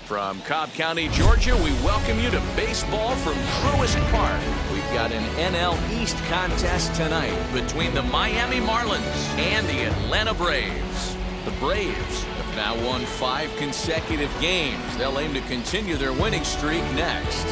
From Cobb County, Georgia, we welcome you to baseball from Truist Park. We've got an NL East contest tonight between the Miami Marlins and the Atlanta Braves. The Braves have now won 5 consecutive games. They'll aim to continue their winning streak next.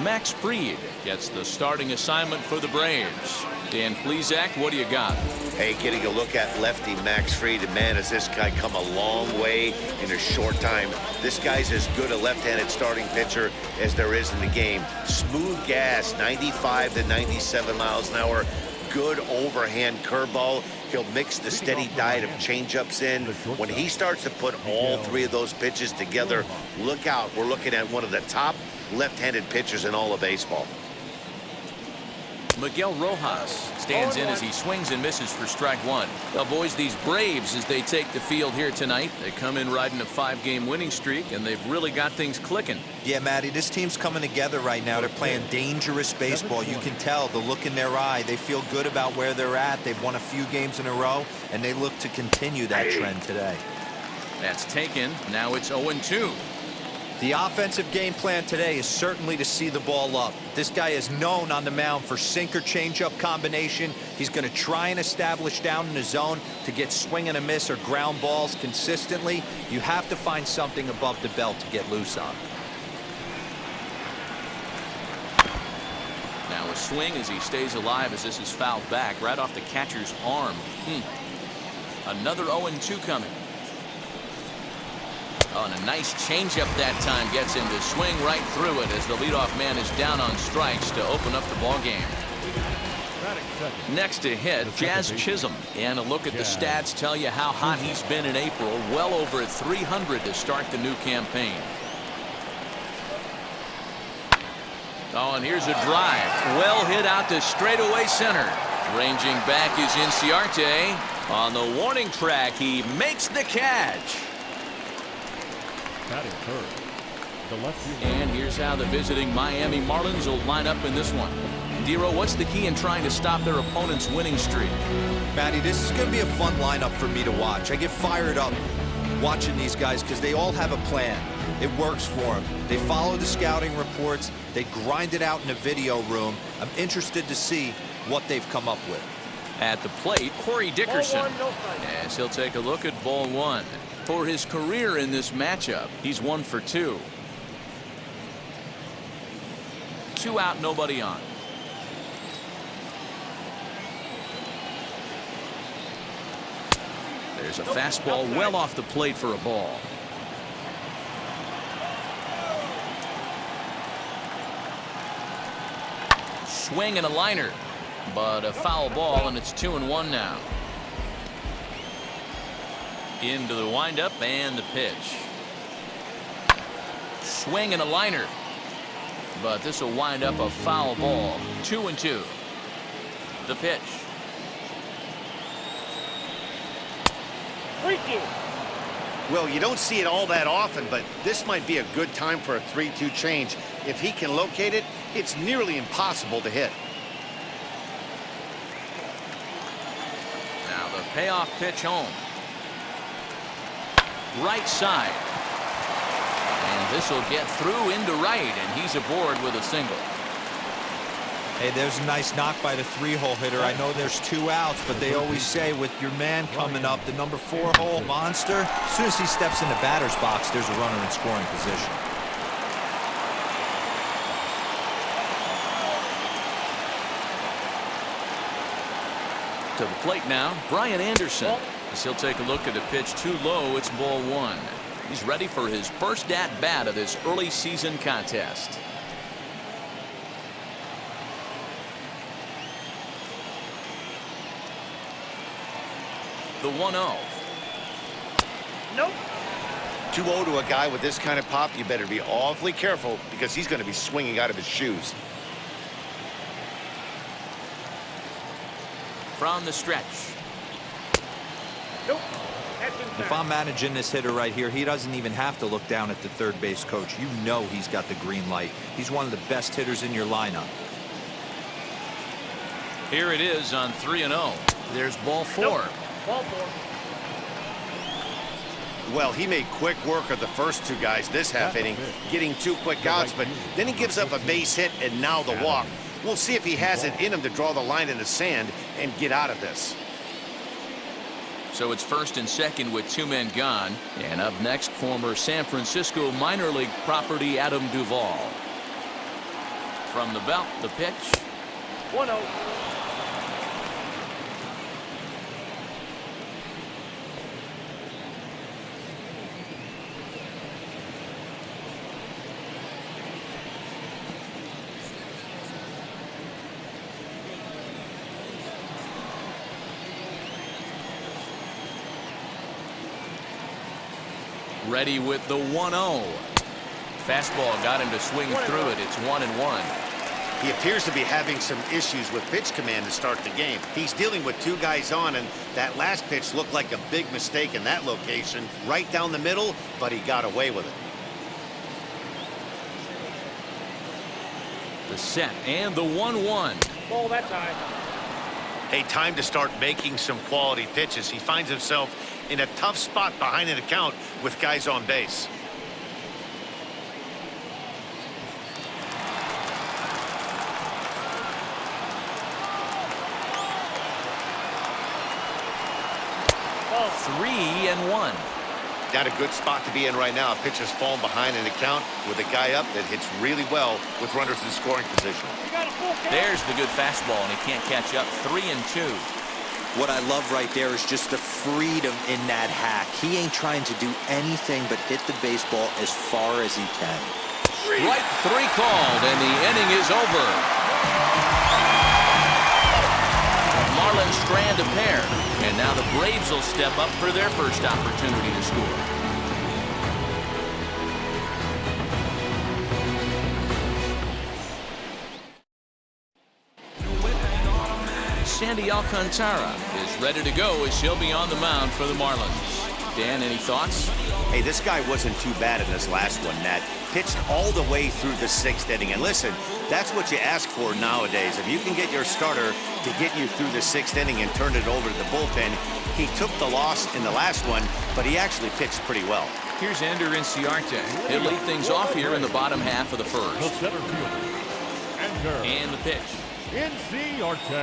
Max Fried gets the starting assignment for the Braves. Dan Plesac, what do you got? Hey, getting a look at lefty Max Fried, and man, has this guy come a long way in a short time. This guy's as good a left-handed starting pitcher as there is in the game. Smooth gas, 95 to 97 miles an hour. Good overhand curveball. He'll mix the steady diet of changeups in. When he starts to put all 3 of those pitches together, look out. We're looking at one of the top left-handed pitchers in all of baseball. Miguel Rojas stands in as he swings and misses for strike 1. Well, boys, these Braves, as they take the field here tonight, they come in riding a 5-game winning streak, and they've really got things clicking. Yeah, Matty, this team's coming together right now. They're playing dangerous baseball. You can tell the look in their eye. They feel good about where they're at. They've won a few games in a row, and they look to continue that trend today. That's taken. Now it's 0-2. The offensive game plan today is certainly to see the ball up. This guy is known on the mound for sinker changeup combination. He's going to try and establish down in the zone to get swing and a miss or ground balls consistently. You have to find something above the belt to get loose on. Now a swing as he stays alive as this is fouled back right off the catcher's arm. Another 0-2 coming. Oh, and a nice changeup that time gets him to swing right through it as the leadoff man is down on strikes to open up the ball game. Next to hit, Jazz Chisholm. And a look at the stats tell you how hot he's been in April. Well over 300 to start the new campaign. Oh, and here's a drive. Well hit out to straightaway center. Ranging back is Inciarte. On the warning track, he makes the catch. And here's how the visiting Miami Marlins will line up in this one. Dero, what's the key in trying to stop their opponent's winning streak? Matty, this is going to be a fun lineup for me to watch. I get fired up watching these guys because they all have a plan. It works for them. They follow the scouting reports. They grind it out in the video room. I'm interested to see what they've come up with. At the plate, Corey Dickerson. As he'll take a look at ball 1. For his career in this matchup, he's 1 for 2. 2 out, nobody on. There's a fastball well off the plate for a ball. Swing and a liner, but a foul ball, and it's 2-1 now. Into the windup and the pitch. Swing and a liner, but this will wind up a foul ball. 2-2. The pitch. Well, you don't see it all that often, but this might be a good time for a 3-2 change. If he can locate it, it's nearly impossible to hit. Now the payoff pitch home. Right side. And this will get through into right, and he's aboard with a single. Hey, there's a nice knock by the 3-hole hitter. I know there's 2 outs, but they always say with your man coming up, the number 4-hole monster, as soon as he steps in the batter's box, there's a runner in scoring position. To the plate now, Brian Anderson. As he'll take a look at a pitch too low, it's ball 1. He's ready for his first at-bat of this early season contest. The 1-0. Nope. 2-0 to a guy with this kind of pop, you better be awfully careful because he's going to be swinging out of his shoes. From the stretch. Nope. If I'm managing this hitter right here, he doesn't even have to look down at the third base coach. You know he's got the green light. He's one of the best hitters in your lineup. Here it is on 3-0. There's ball 4. Nope. Well, he made quick work of the first two guys this half inning, getting 2 quick outs, but then he gives up a base hit and now the walk. We'll see if he has it in him to draw the line in the sand and get out of this. So it's first and second with 2 men gone. And up next, former San Francisco minor league property Adam Duvall. From the belt, the pitch. 1-0. Ready with the 1-0. Fastball got him to swing through it. It's 1-1. He appears to be having some issues with pitch command to start the game. He's dealing with 2 guys on, and that last pitch looked like a big mistake in that location, right down the middle, but he got away with it. The set and the 1-1. Ball that time. Hey, time to start making some quality pitches. He finds himself in a tough spot behind an account with guys on base. Ball. 3-1. Got a good spot to be in right now. Pitcher's falling behind an account with a guy up that hits really well with runners in scoring position. There's the good fastball, and he can't catch up. 3-2. What I love right there is just the freedom in that hack. He ain't trying to do anything but hit the baseball as far as he can. Right 3 called, and the inning is over. Marlins strand a pair, and now the Braves will step up for their first opportunity to score. Sandy Alcantara is ready to go as she'll be on the mound for the Marlins. Dan, any thoughts? Hey, this guy wasn't too bad in this last one, Nat. Pitched all the way through the 6th inning. And listen, that's what you ask for nowadays. If you can get your starter to get you through the 6th inning and turn it over to the bullpen, he took the loss in the last one, but he actually pitched pretty well. Here's Ender Inciarte. He'll lead things off here in the bottom half of the first. The center fielder, And the pitch. Inciarte.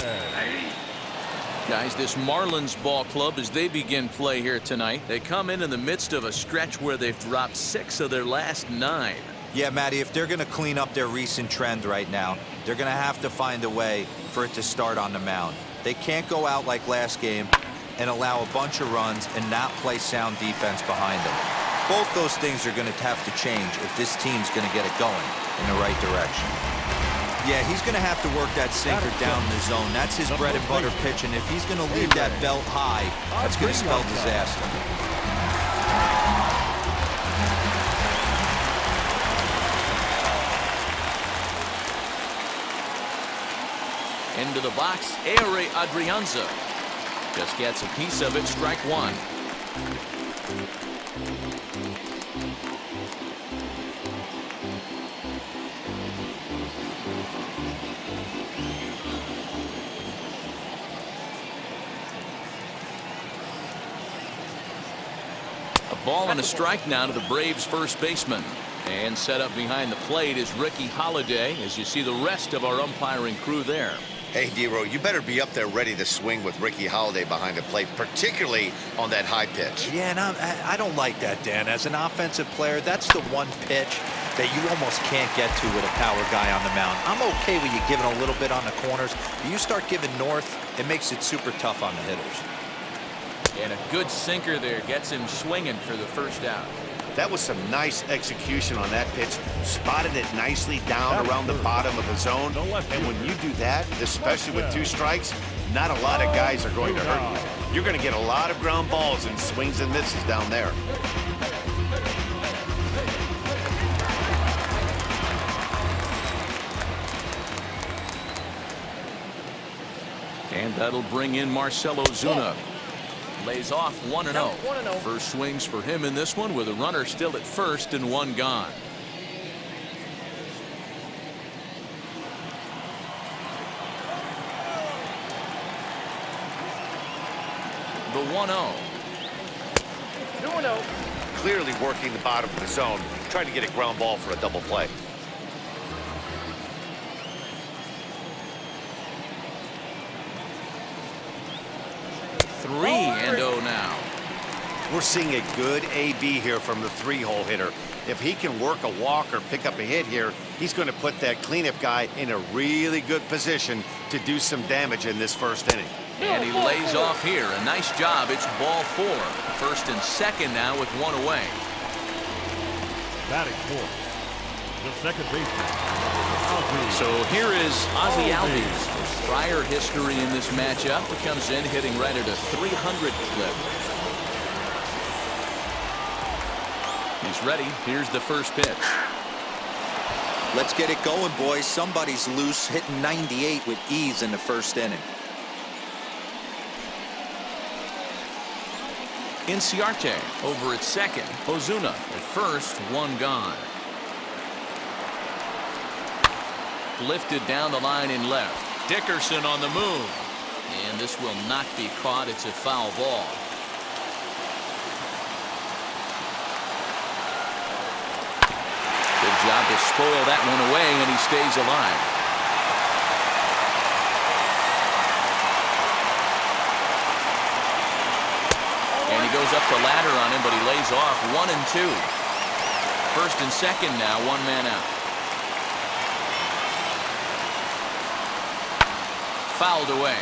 Guys, this Marlins ball club, as they begin play here tonight, they come in the midst of a stretch where they've dropped 6 of their last 9. Yeah, Matty, if they're going to clean up their recent trend right now, they're going to have to find a way for it to start on the mound. They can't go out like last game and allow a bunch of runs and not play sound defense behind them. Both those things are going to have to change if this team's going to get it going in the right direction. Yeah, he's going to have to work that sinker down in the zone. That's his bread and butter pitch, and if he's going to leave that belt high, that's going to spell disaster. Into the box, Aire Adrianza just gets a piece of it. Strike 1. A ball and a strike now to the Braves first baseman. And set up behind the plate is Ricky Holiday, as you see the rest of our umpiring crew there. Hey, D-Row, you better be up there ready to swing with Ricky Holiday behind the plate, particularly on that high pitch. Yeah, and I don't like that, Dan. As an offensive player, that's the one pitch that you almost can't get to with a power guy on the mound. I'm okay with you giving a little bit on the corners, but you start giving north, it makes it super tough on the hitters. And a good sinker there gets him swinging for the first out. That was some nice execution on that pitch. Spotted it nicely down around the bottom of the zone. And when you do that, especially with 2 strikes, not a lot of guys are going to hurt you. You're going to get a lot of ground balls and swings and misses down there. And that'll bring in Marcell Ozuna. Lays off 1-0. 1-0. First swings for him in this one with a runner still at first and 1 gone. The 1-0. 2-0. Clearly working the bottom of the zone, trying to get a ground ball for a double play. Three and 0 now. We're seeing a good AB here from the three-hole hitter. If he can work a walk or pick up a hit here, he's going to put that cleanup guy in a really good position to do some damage in this first inning. And he lays off here. A nice job. It's ball 4. First and second now with 1 away. Batting fourth, the second baseman, Ozzie. So here is Ozzie Albies. Prior history in this matchup. He comes in hitting right at a 300 clip. He's ready. Here's the first pitch. Let's get it going, boys. Somebody's loose, hitting 98 with ease in the first inning. Inciarte over at second. Ozuna at first, 1 gone. Lifted down the line in left. Dickerson on the move. And this will not be caught. It's a foul ball. Good job to spoil that one away, and he stays alive. And he goes up the ladder on him, but he lays off 1 and 2. First and second now, 1 man out. Fouled away.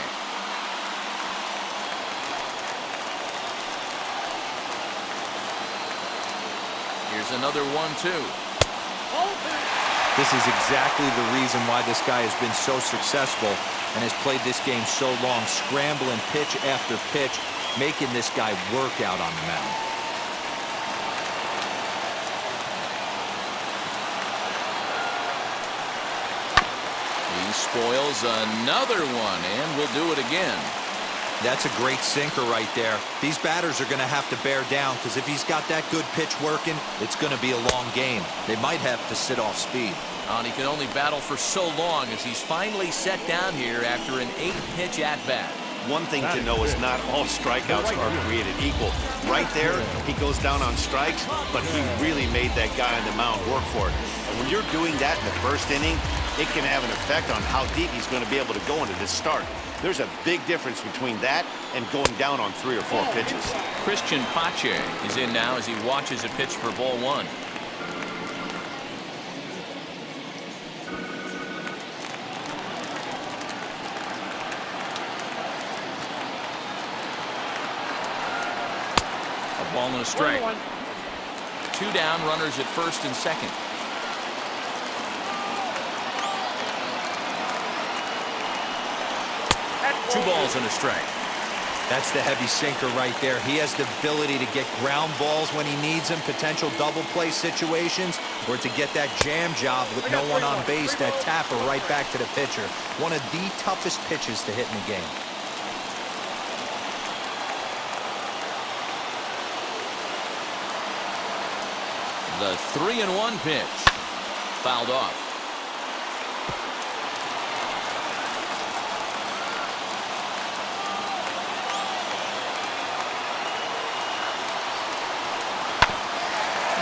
Here's another 1-2. This is exactly the reason why this guy has been so successful and has played this game so long, scrambling pitch after pitch, making this guy work out on the mound. He spoils another one, and will do it again. That's a great sinker right there. These batters are going to have to bear down, because if he's got that good pitch working, it's going to be a long game. They might have to sit off speed. And he can only battle for so long as he's finally set down here after an 8-pitch at-bat. One thing to know is not all strikeouts are created equal. Right there, he goes down on strikes, but he really made that guy on the mound work for it. And when you're doing that in the first inning, it can have an effect on how deep he's going to be able to go into this start. There's a big difference between that and going down on 3 or 4 pitches. Christian Pache is in now as he watches a pitch for ball 1. A ball and a strike. 2 down, runners at first and second. Two balls and a strike. That's the heavy sinker right there. He has the ability to get ground balls when he needs them, potential double play situations, or to get that jam job with no one on base, that tapper right back to the pitcher. One of the toughest pitches to hit in the game. The 3-1 pitch. Fouled off.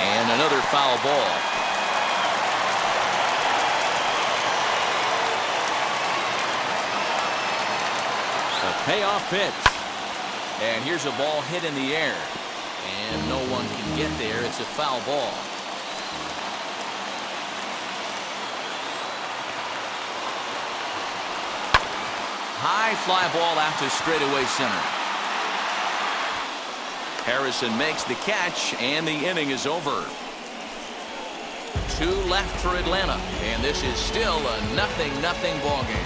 And another foul ball. A payoff pitch. And here's a ball hit in the air. And no one can get there. It's a foul ball. High fly ball out to straightaway center. Harrison makes the catch, and the inning is over. 2 left for Atlanta, and this is still a 0-0 ball game.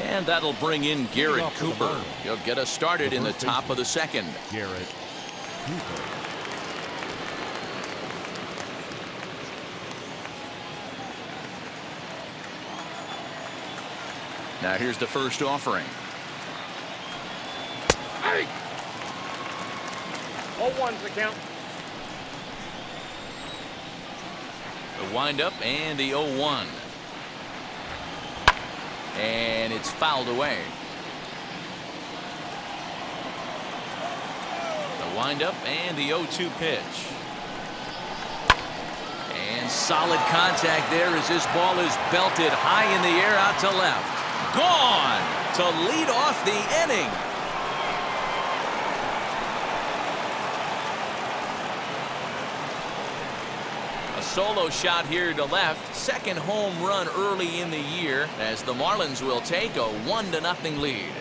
And that'll bring in Garrett Cooper. He'll get us started in the top of the second. Garrett Cooper. Now here's the first offering. Hey! 0-1's the count. The windup and the 0-1. And it's fouled away. The windup and the 0-2 pitch. And solid contact there as this ball is belted high in the air out to left. Gone to lead off the inning. A solo shot here to left. Second home run early in the year as the Marlins will take a 1-0 lead.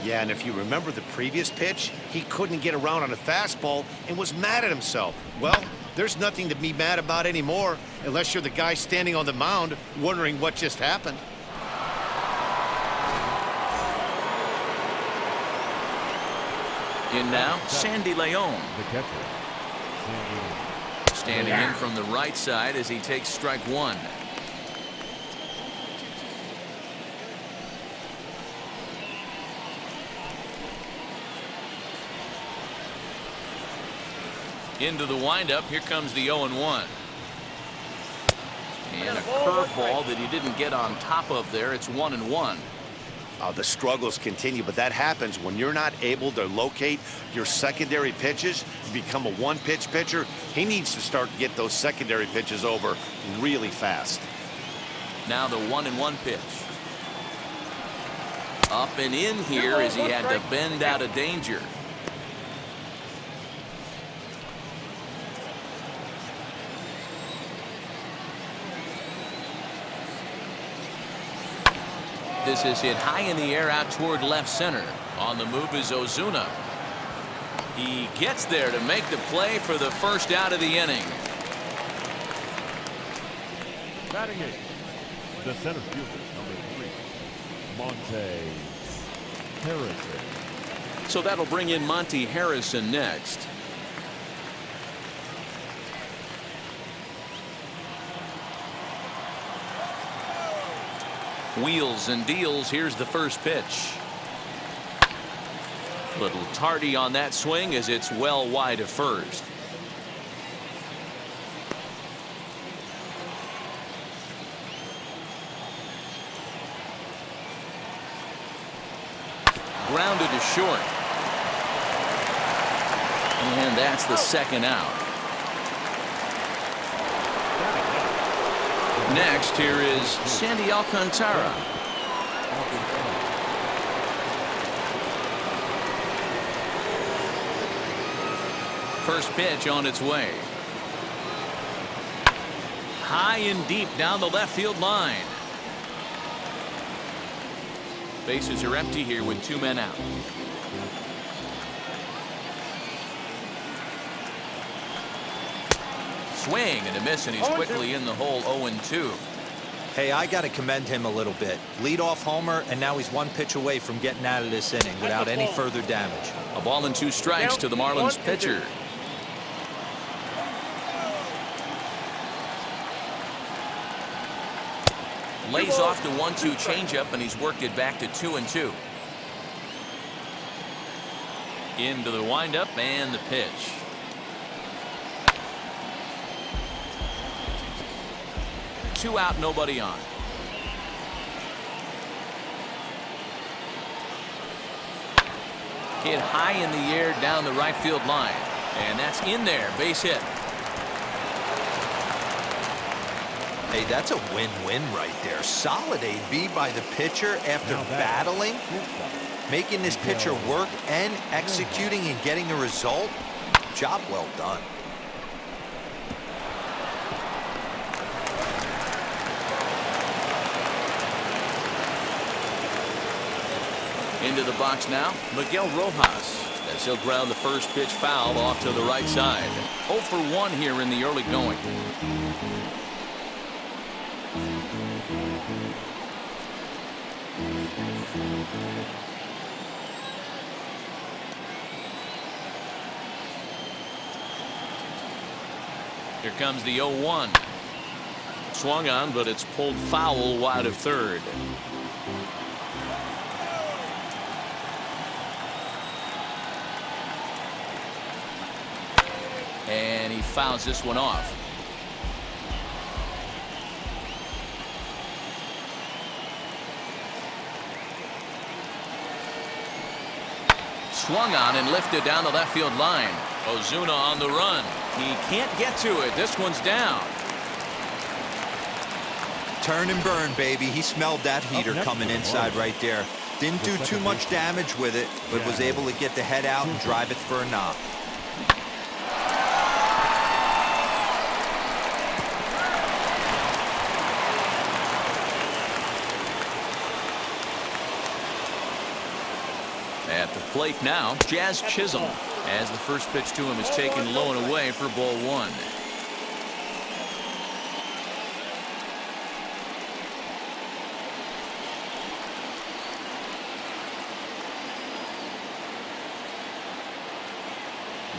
Yeah, and if you remember the previous pitch, he couldn't get around on a fastball and was mad at himself. Well, there's nothing to be mad about anymore unless you're the guy standing on the mound wondering what just happened. In now, Sandy Leon. The catcher. Standing in from the right side as he takes strike one. Into the windup. Here comes the 0-1. And a curveball that he didn't get on top of there. It's 1-1. The struggles continue, but that happens when you're not able to locate your secondary pitches. You become a one-pitch pitcher. He needs to start to get those secondary pitches over really fast. Now the 1-1 pitch. Up and in here as he had to bend out of danger. This is hit high in the air out toward left center. On the move is Ozuna. He gets there to make the play for the first out of the inning. Batting eighth, the center fielder, number 3, Monte Harrison. So that'll bring in Monte Harrison next. Wheels and deals. Here's the first pitch. Little tardy on that swing as it's well wide of first. Grounded to short. And that's the second out. Next, here is Sandy Alcantara. First pitch on its way. High and deep down the left field line. Bases are empty here with 2 men out. Swing and a miss, and he's quickly in the hole. 0-2. Hey, I got to commend him a little bit. Leadoff homer, and now he's 1 pitch away from getting out of this inning without any further damage. A ball and 2 strikes to the Marlins pitcher. Lays off the 1-2 changeup, and he's worked it back to 2-2. Into the windup and the pitch. Two out, nobody on. Hit high in the air down the right field line. And that's in there. Base hit. Hey, that's a win-win right there. Solid AB by the pitcher after battling, making this pitcher work and executing and getting a result. Job well done. Into the box now, Miguel Rojas, as he'll ground the first pitch foul off to the right side. 0 for 1 here in the early going. Here comes the 0-1. Swung on, but it's pulled foul wide of third. And he fouls this one off. Swung on and lifted down the left field line. Ozuna on the run. He can't get to it. This one's down. Turn and burn, baby. He smelled that heater coming inside right there. Didn't do too much damage with it, but was able to get the head out and drive it for a knock. At the plate now, Jazz Chisholm, as the first pitch to him is taken low and away for ball one.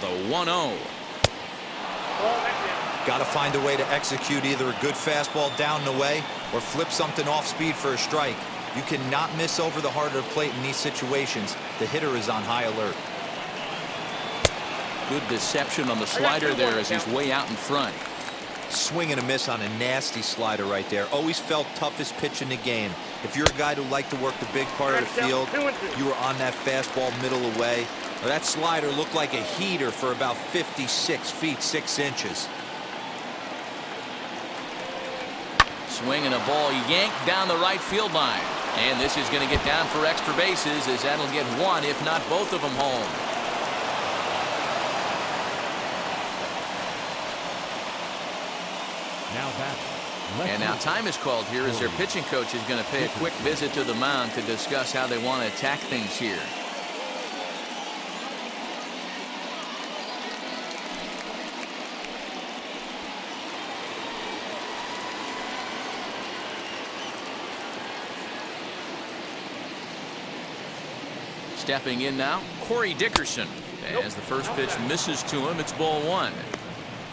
The 1-0. Got to find a way to execute either a good fastball down the way or flip something off speed for a strike. You cannot miss over the heart of the plate in these situations. The hitter is on high alert. Good deception on the slider there as he's way out in front. Swing and a miss on a nasty slider right there. Always felt toughest pitch in the game. If you're a guy who liked to work the big part of the field, you were on that fastball middle away. Well, that slider looked like a heater for about 56 feet 6 inches. Swing and a ball yanked down the right field line. And this is going to get down for extra bases as that'll get one, if not both of them, home. And now time is called here as their pitching coach is going to pay a quick visit to the mound to discuss how they want to attack things here. Stepping in now, Corey Dickerson. As the first pitch misses to him, it's ball one.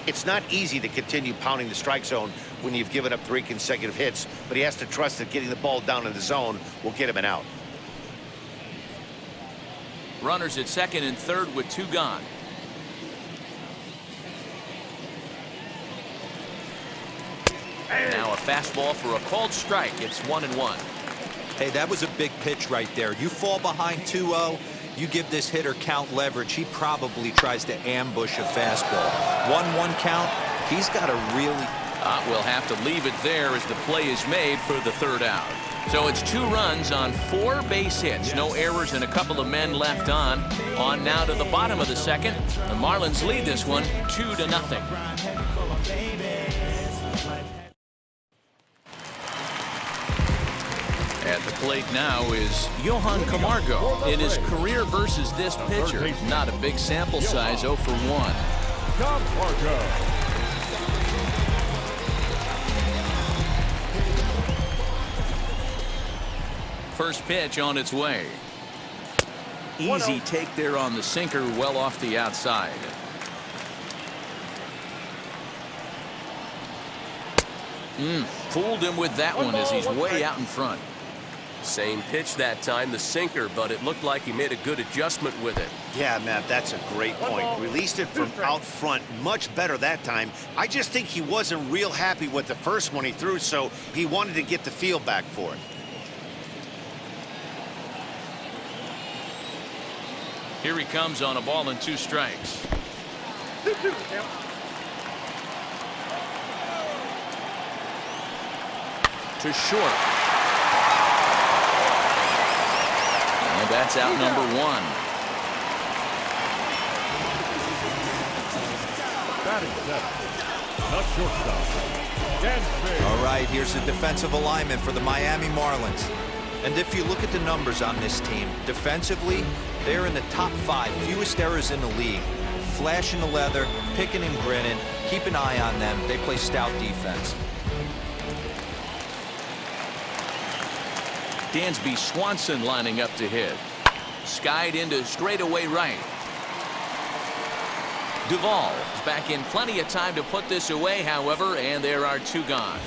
It's not easy to continue pounding the strike zone when you've given up 3 consecutive hits, but he has to trust that getting the ball down in the zone will get him an out. Runners at second and third with 2 gone. Now a fastball for a called strike. It's 1-1. Hey, that was a big pitch right there. You fall behind 2-0, you give this hitter count leverage. He probably tries to ambush a fastball. 1-1 count. He's got to really... We'll have to leave it there as the play is made for the third out. So it's 2 runs on 4 base hits. No errors and a couple of men left on. On now to the bottom of the second. The Marlins lead this one 2-0. At the plate now is Johan Camargo in his career versus this pitcher. Not a big sample size, 0 for 1. Camargo. First pitch on its way. Easy take there on the sinker, well off the outside. Fooled him with that one as he's way out in front. Same pitch that time, the sinker, but it looked like he made a good adjustment with it. Yeah, Matt, that's a great point. Released it from out front much better that time. I just think he wasn't real happy with the first one he threw, so he wanted to get the feel back for it. Here he comes on a ball and 2 strikes. To short. And that's out number 1. Batting 7. The shortstop. Dan. All right, here's the defensive alignment for the Miami Marlins. And if you look at the numbers on this team, defensively, they're in the top 5, fewest errors in the league. Flashing the leather, picking and grinning, keep an eye on them. They play stout defense. Dansby Swanson lining up to hit. Skied into straightaway right. Duvall is back in plenty of time to put this away, however, and there are 2 gone.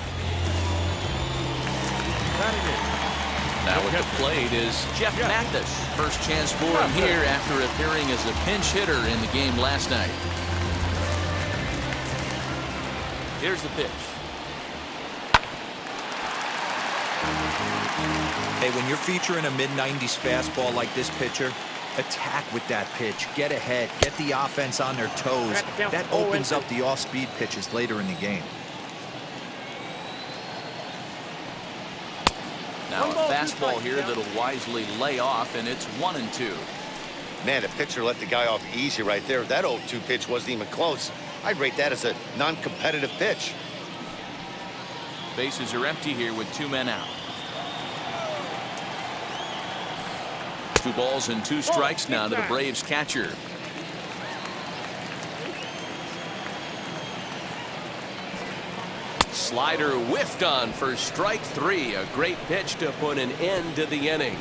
Now at the plate is Jeff Mathis. First chance for him here after appearing as a pinch hitter in the game last night. Here's the pitch. Hey, when you're featuring a mid-90s fastball like this pitcher, attack with that pitch. Get ahead. Get the offense on their toes. That opens up the off-speed pitches later in the game. Now a fastball here that'll wisely lay off, and it's 1-2. Man, the pitcher let the guy off easy right there. That 0-2 pitch wasn't even close. I'd rate that as a non-competitive pitch. Bases are empty here with 2 men out. 2 balls and 2 strikes now to the Braves catcher. Slider whiffed on for strike 3. A great pitch to put an end to the inning.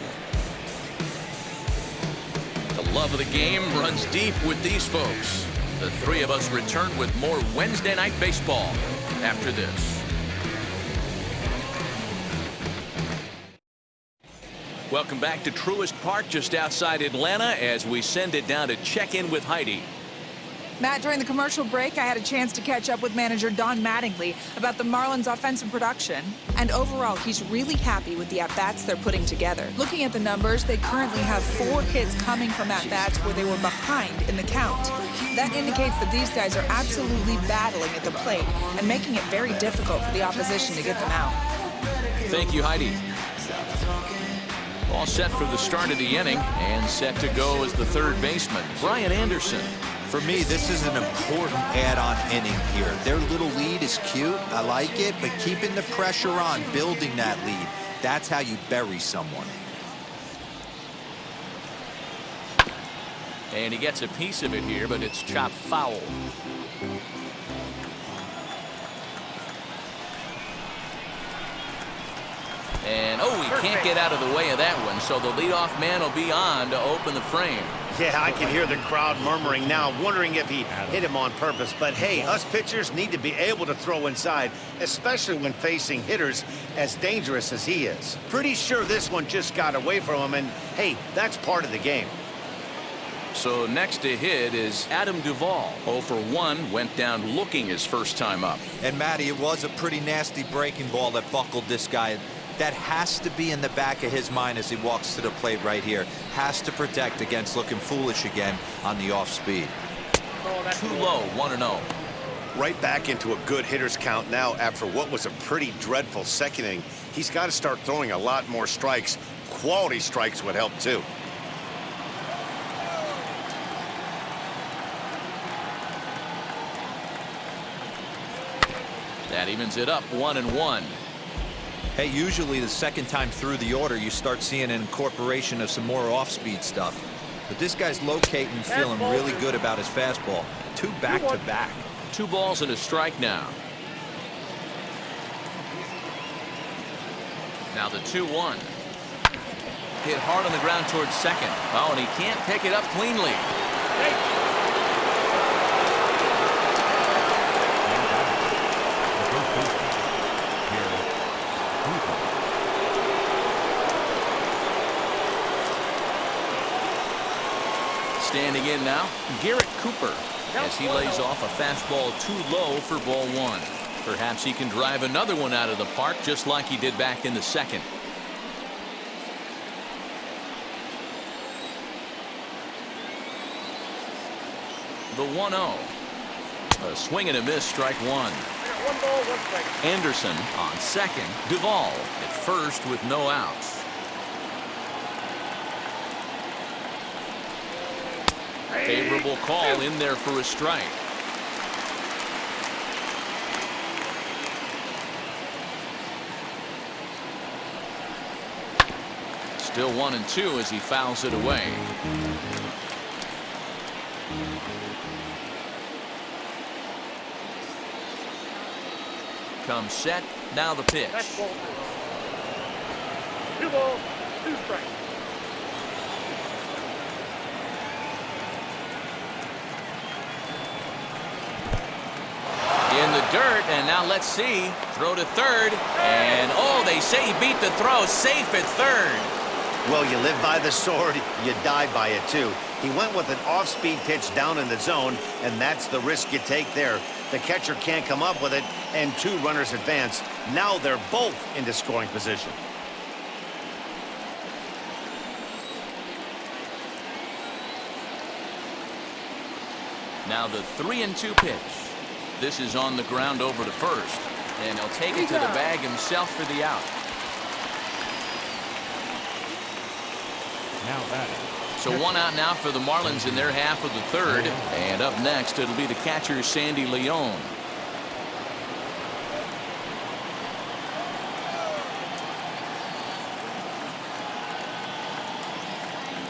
The love of the game runs deep with these folks. The 3 of us return with more Wednesday Night Baseball after this. Welcome back to Truist Park just outside Atlanta as we send it down to check in with Heidi. Matt, during the commercial break, I had a chance to catch up with manager Don Mattingly about the Marlins' offensive production. And overall, he's really happy with the at-bats they're putting together. Looking at the numbers, they currently have 4 hits coming from at-bats where they were behind in the count. That indicates that these guys are absolutely battling at the plate and making it very difficult for the opposition to get them out. Thank you, Heidi. All set for the start of the inning and set to go as the third baseman, Brian Anderson. For me, this is an important add-on inning here. Their little lead is cute. I like it, but keeping the pressure on, building that lead, that's how you bury someone. And he gets a piece of it here, but it's chopped foul. And, oh, he can't get out of the way of that one, so the leadoff man will be on to open the frame. Yeah, I can hear the crowd murmuring now, wondering if he hit him on purpose. But, hey, us pitchers need to be able to throw inside, especially when facing hitters as dangerous as he is. Pretty sure this one just got away from him, and, hey, that's part of the game. So next to hit is Adam Duvall. 0 for 1, went down looking his first time up. And, Matty, it was a pretty nasty breaking ball that buckled this guy. That has to be in the back of his mind as he walks to the plate right here. Has to protect against looking foolish again on the off speed. Too low, 1-0. Right back into a good hitter's count now after what was a pretty dreadful second inning. He's got to start throwing a lot more strikes. Quality strikes would help too. That evens it up, 1-1. Hey, usually the second time through the order, you start seeing an incorporation of some more off-speed stuff. But this guy's locating, feeling really good about his fastball. 2 back-to-back. 2 balls and a strike now. Now the 2-1. Hit hard on the ground towards second. Oh, and he can't pick it up cleanly. Standing in now, Garrett Cooper, as he lays off a fastball too low for ball 1. Perhaps he can drive another one out of the park just like he did back in the second. The 1-0. A swing and a miss, strike 1. 1 ball, 1 strike. Anderson on second. Duvall at first with no outs. Favorable call in there for a strike. Still 1-2 as he fouls it away. Comes set. Now the pitch. That's ball 2. 2 balls, 2 strikes. In the dirt, and now let's see. Throw to third, and oh, they say he beat the throw. Safe at third. Well, you live by the sword, you die by it too. He went with an off-speed pitch down in the zone, and that's the risk you take there. The catcher can't come up with it, and 2 runners advance. Now they're both into scoring position. Now the 3-2 pitch. This is on the ground over to first, and he'll take it to the bag himself for the out. Now batting. So 1 out now for the Marlins in their half of the 3rd. And up next, it'll be the catcher, Sandy Leon.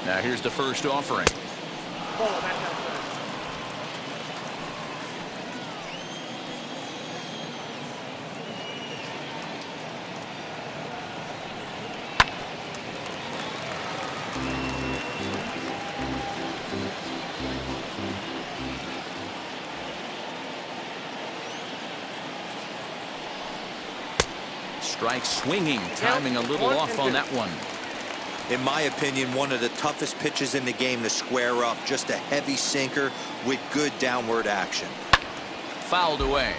Now here's the first offering. Ball, back down. Strike swinging, timing a little off on that one. In my opinion, one of the toughest pitches in the game to square up. Just a heavy sinker with good downward action. Fouled away.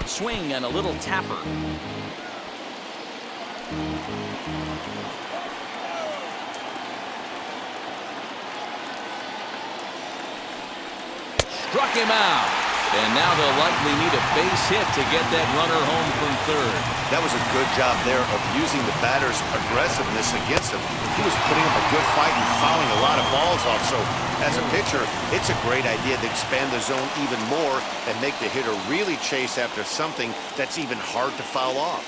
Swing and a little tapper. Struck him out. And now they'll likely need a base hit to get that runner home from 3rd. That was a good job there of using the batter's aggressiveness against him. He was putting up a good fight and fouling a lot of balls off. So as a pitcher, it's a great idea to expand the zone even more and make the hitter really chase after something that's even hard to foul off.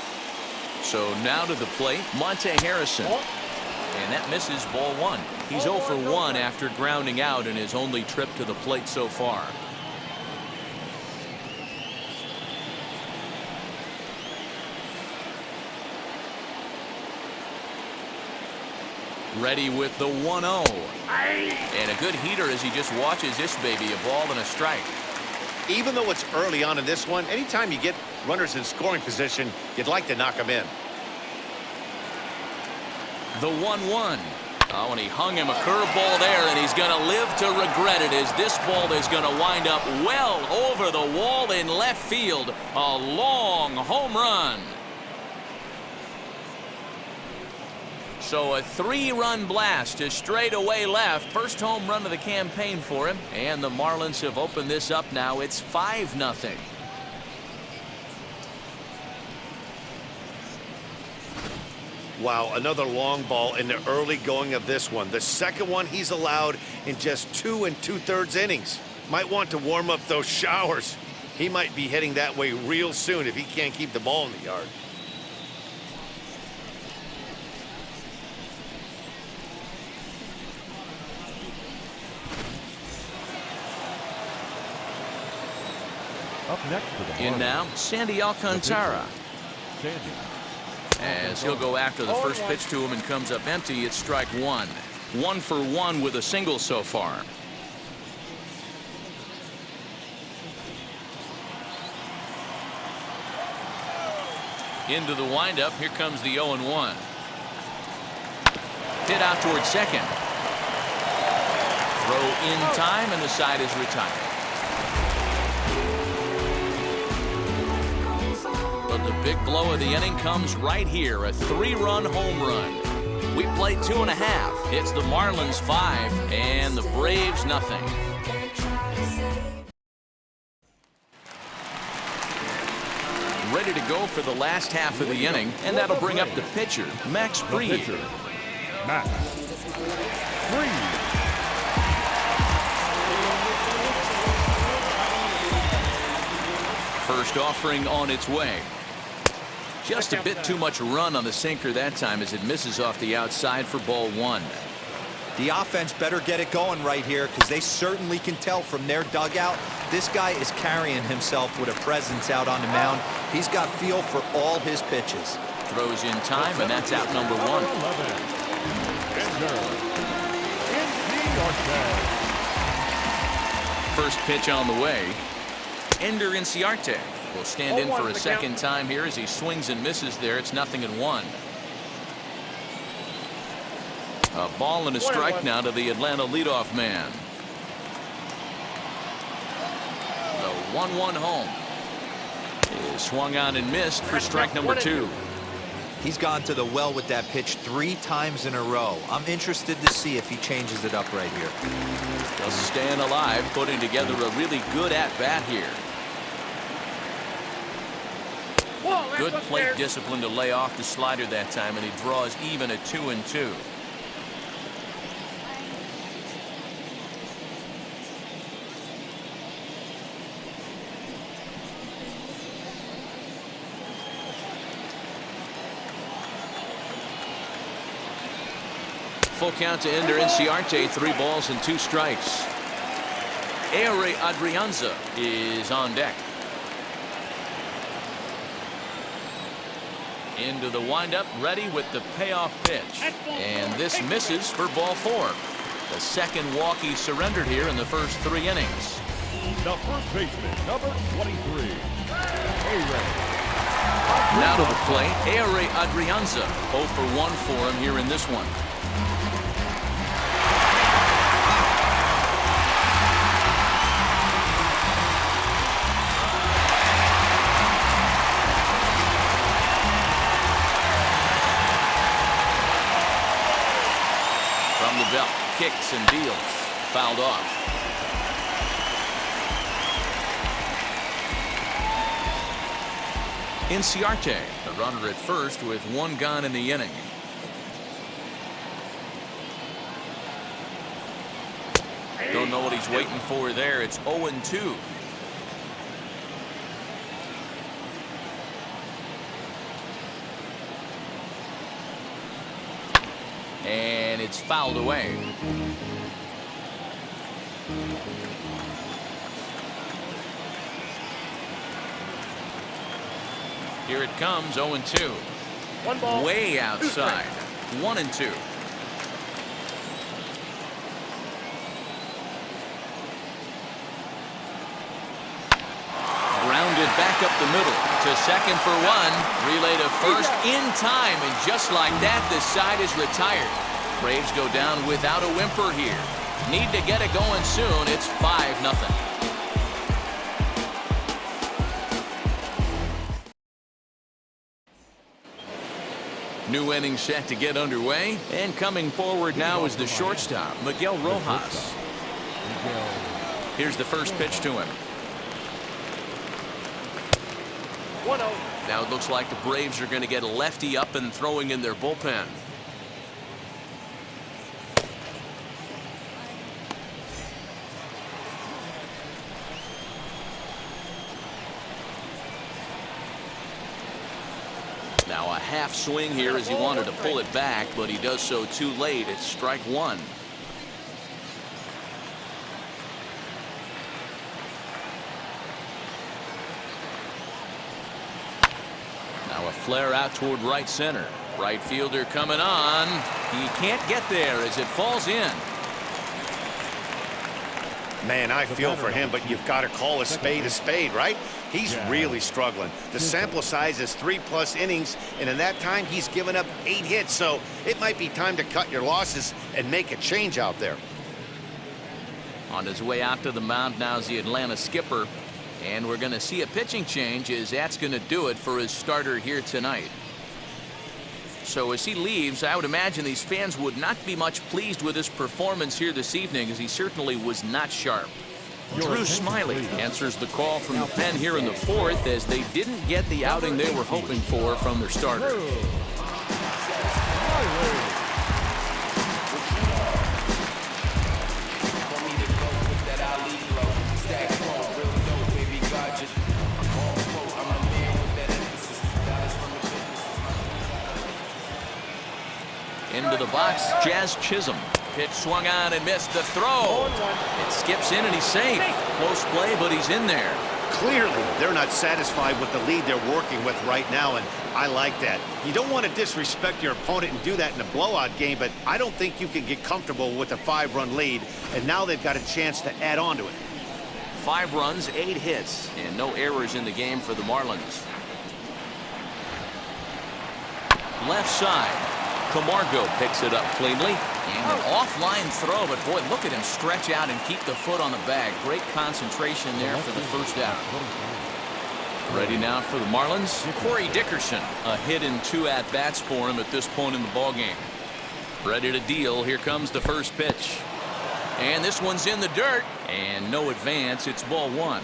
So now to the plate, Monte Harrison. And that misses ball 1. He's 0 for 1 after grounding out in his only trip to the plate so far. Ready with the 1-0. And a good heater as he just watches this baby, a ball and a strike. Even though it's early on in this one, anytime you get runners in scoring position, you'd like to knock them in. The 1-1. Oh, and he hung him a curveball there, and he's going to live to regret it as this ball is going to wind up well over the wall in left field. A long home run. So a 3-run blast to straightaway left. First home run of the campaign for him. And the Marlins have opened this up now. It's 5-0. Wow, another long ball in the early going of this one. The second one he's allowed in just 2 2/3 innings. Might want to warm up those showers. He might be heading that way real soon if he can't keep the ball in the yard. Up next for the In Marlins. now, Sandy Alcantara. Sandy. As he'll go after the first pitch to him and comes up empty, it's strike 1. 1 for 1 with a single so far. Into the windup, here comes the 0-1. Hit out towards second. Throw in time, and the side is retired. But the big blow of the inning comes right here, a 3-run home run. We played 2.5. It's the Marlins 5 and the Braves nothing. Ready to go for the last half of the inning, and that'll bring up the pitcher, Max Fried. Pitcher, Max Fried. First offering on its way. Just a bit too much run on the sinker that time as it misses off the outside for ball 1. The offense better get it going right here because they certainly can tell from their dugout this guy is carrying himself with a presence out on the mound. He's got feel for all his pitches. Throws in time, and that's out number 1. First pitch on the way. Ender Inciarte will stand in for a second time here as he swings and misses there. It's 0-1. A ball and a strike now to the Atlanta leadoff man. The 1-1 home is swung on and missed for strike number 2. He's gone to the well with that pitch 3 times in a row. I'm interested to see if he changes it up right here. Just staying alive, putting together a really good at-bat here. Good plate discipline to lay off the slider that time, and he draws even at 2-2. Full count to Ender Inciarte, 3 balls and 2 strikes. Ehire Adrianza is on deck. Into the windup, ready with the payoff pitch. And this misses for ball 4. The second walk he surrendered here in the first 3 innings. The first baseman, number 23. Now to the plate, Ehire Adrianza. 0 for 1 for him here in this one. From the belt, kicks and deals, fouled off. Inciarte, the runner at first with 1 gone in the inning. Don't know what he's waiting for there. It's 0-2. And it's fouled away. Here it comes, 0-2. 1 ball. Way outside. 1-2. Grounded back up the middle to second for 1. Relay to first in time, and just like that, the side is retired. Braves go down without a whimper here. Need to get it going soon. It's 5-0. New inning set to get underway, and coming forward now is the shortstop, Miguel Rojas. Here's the first pitch to him. 1-0. Now it looks like the Braves are going to get a lefty up and throwing in their bullpen. Now a half swing here as he wanted to pull it back, but he does so too late. It's strike 1. Now a flare out toward right center. Right fielder coming on. He can't get there as it falls in. Man, I feel for him, but you've got to call a spade, right? He's really struggling. The sample size is 3+ innings, and in that time, he's given up 8 hits. So it might be time to cut your losses and make a change out there. On his way out to the mound now is the Atlanta skipper. And we're going to see a pitching change, as that's going to do it for his starter here tonight. So as he leaves, I would imagine these fans would not be much pleased with his performance here this evening, as he certainly was not sharp. Drew Smiley answers the call from the pen here in the 4th, as they didn't get the outing they were hoping for from their starter. Into the box, Jazz Chisholm. Pitch swung on and missed. The throw. It skips in and he's safe. Close play, but he's in there. Clearly, they're not satisfied with the lead they're working with right now, and I like that. You don't want to disrespect your opponent and do that in a blowout game, but I don't think you can get comfortable with a 5-run lead, and now they've got a chance to add on to it. 5 runs, 8 hits, and no errors in the game for the Marlins. Left side. Camargo picks it up cleanly. And an offline throw, but boy, look at him stretch out and keep the foot on the bag. Great concentration there for the first out. Ready now for the Marlins, Corey Dickerson. A hit and 2 at-bats for him at this point in the ballgame. Ready to deal. Here comes the first pitch. And this one's in the dirt. And no advance. It's ball 1.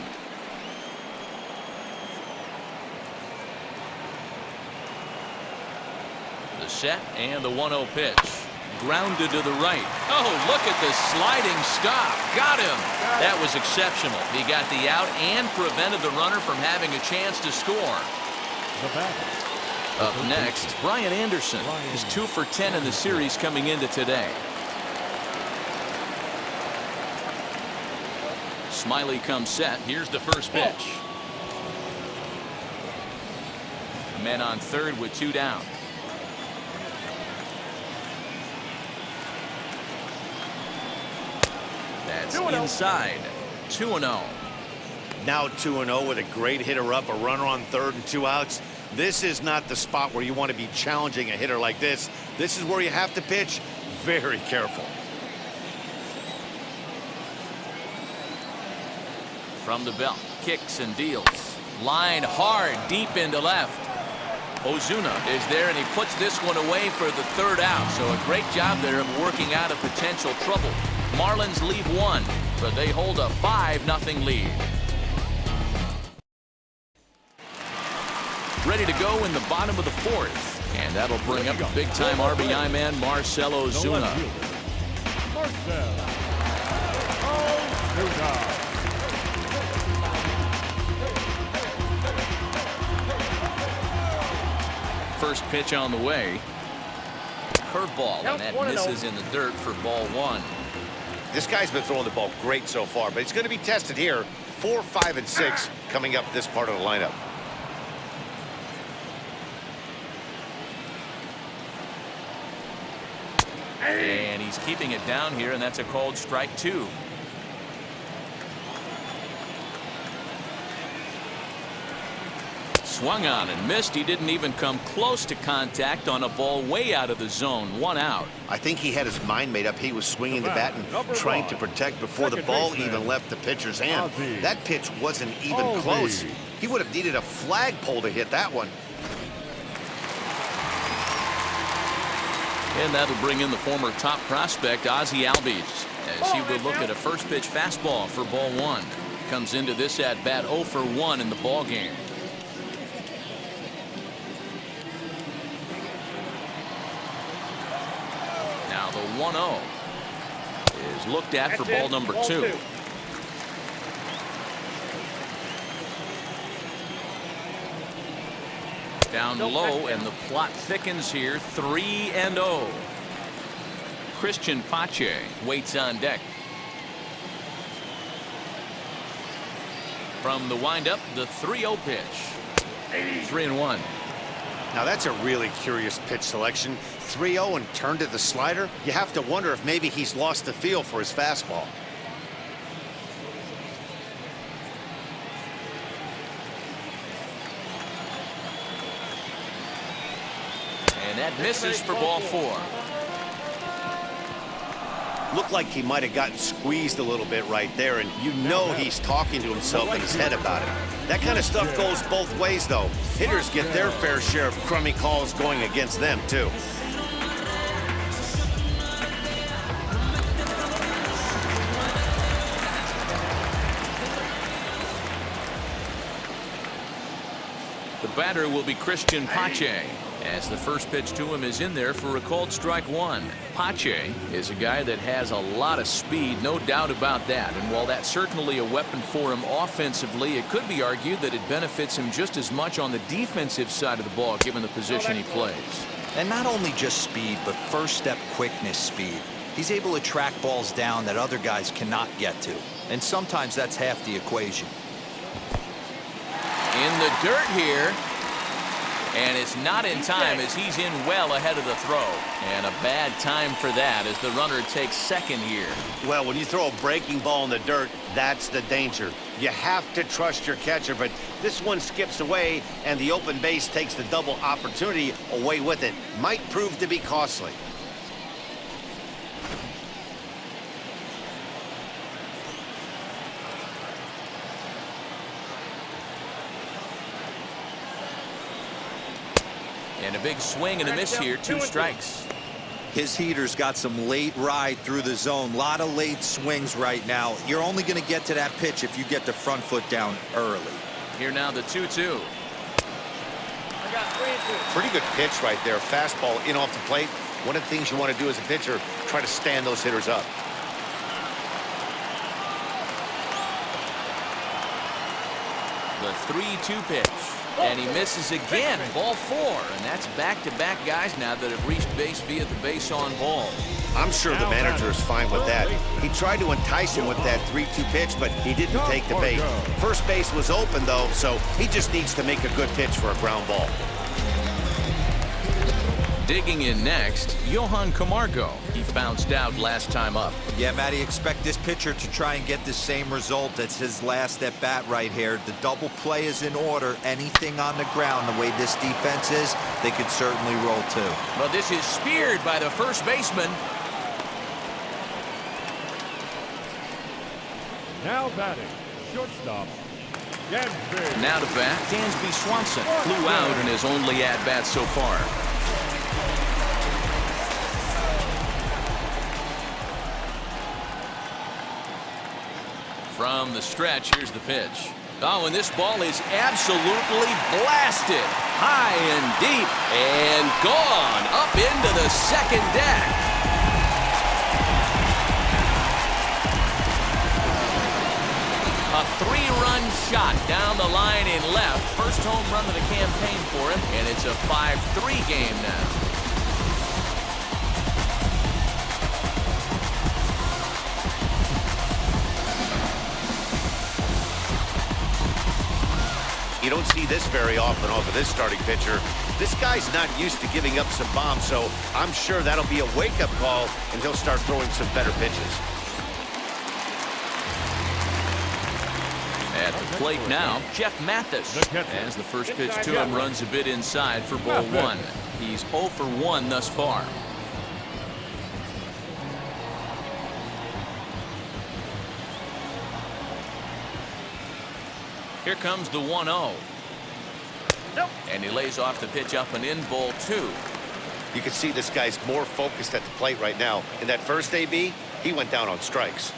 The set and the 1-0 pitch. Grounded to the right. Oh, look at the sliding stop. Got him. That was exceptional. He got the out and prevented the runner from having a chance to score. Up next, Brian Anderson is 2 for 10 in the series coming into today. Smiley comes set. Here's the first pitch. Men on third with 2 down. That's inside. 2-0. Now 2-0 with a great hitter up, a runner on third and 2 outs. This is not the spot where you want to be challenging a hitter like this. This is where you have to pitch very careful. From the belt, kicks and deals. Line hard, deep into left. Ozuna is there, and he puts this one away for the 3rd out. So a great job there of working out of potential trouble. Marlins leave 1, but they hold a 5-0 lead. Ready to go in the bottom of the 4th, and that'll bring up a big-time RBI man, Marcell Ozuna. First pitch on the way. Curveball, and that misses in the dirt for ball 1. This guy's been throwing the ball great so far, but he's going to be tested here. 4, 5, and 6 coming up this part of the lineup. And he's keeping it down here, and that's a called strike 2. Swung on and missed. He didn't even come close to contact on a ball way out of the zone. 1 out. I think he had his mind made up. He was swinging the bat and trying to protect before the ball even left the pitcher's hand. That pitch wasn't even close. He would have needed a flagpole to hit that one. And that'll bring in the former top prospect, Ozzie Albies, as he will look at a first pitch fastball for ball 1. Comes into this at bat 0 for 1 in the ball game. Now the 1-0 is looked at for ball number 2. Down low, and the plot thickens here. 3-0. Christian Pache waits on deck. From the windup, the 3-0 pitch. 3-1. Now that's a really curious pitch selection. 3-0 and turned to the slider. You have to wonder if maybe he's lost the feel for his fastball. And that misses for ball 4. Looked like he might have gotten squeezed a little bit right there, and you know he's talking to himself in his head about it. That kind of stuff goes both ways, though. Hitters get their fair share of crummy calls going against them, too. The batter will be Christian Pache, as the first pitch to him is in there for a called strike 1. Pache is a guy that has a lot of speed, no doubt about that. And while that's certainly a weapon for him offensively, it could be argued that it benefits him just as much on the defensive side of the ball, given the position he plays. And not only just speed, but first step quickness speed. He's able to track balls down that other guys cannot get to. And sometimes that's half the equation. In the dirt here. And it's not in time as he's in well ahead of the throw. And a bad time for that as the runner takes second here. Well, when you throw a breaking ball in the dirt, that's the danger. You have to trust your catcher, but this one skips away, and the open base takes the double opportunity away with it. Might prove to be costly. And a big swing and a miss here, 2 strikes. His heater's got some late ride through the zone. A lot of late swings right now. You're only going to get to that pitch if you get the front foot down early. Here now the 2-2. I got 3 and 2. Pretty good pitch right there. Fastball in off the plate. One of the things you want to do as a pitcher, try to stand those hitters up. The 3-2 pitch. And he misses again. Ball 4. And that's back-to-back guys now that have reached base via the base on ball. I'm sure the manager is fine with that. He tried to entice him with that 3-2 pitch, but he didn't take the bait. First base was open, though, so he just needs to make a good pitch for a ground ball. Digging in next, Johan Camargo. He bounced out last time up. Yeah, Matty, expect this pitcher to try and get the same result. That's his last at bat right here. The double play is in order. Anything on the ground, the way this defense is, they could certainly roll too. Well, this is speared by the first baseman. Now batting, shortstop, Gansby. Now to bat, Dansby Swanson flew out in his only at-bat so far. From the stretch, here's the pitch. Oh, and this ball is absolutely blasted. High and deep and gone up into the second deck. A 3-run shot down the line in left. First home run of the campaign for him, and it's a 5-3 game now. You don't see this very often off of this starting pitcher. This guy's not used to giving up some bombs, so I'm sure that'll be a wake-up call, and he'll start throwing some better pitches. At the plate now, Jeff Mathis. As the first pitch to him runs a bit inside for ball 1. He's 0 for 1 thus far. Here comes the 1-0. And he lays off the pitch up and in, ball 2. You can see this guy's more focused at the plate right now. In that first AB, he went down on strikes.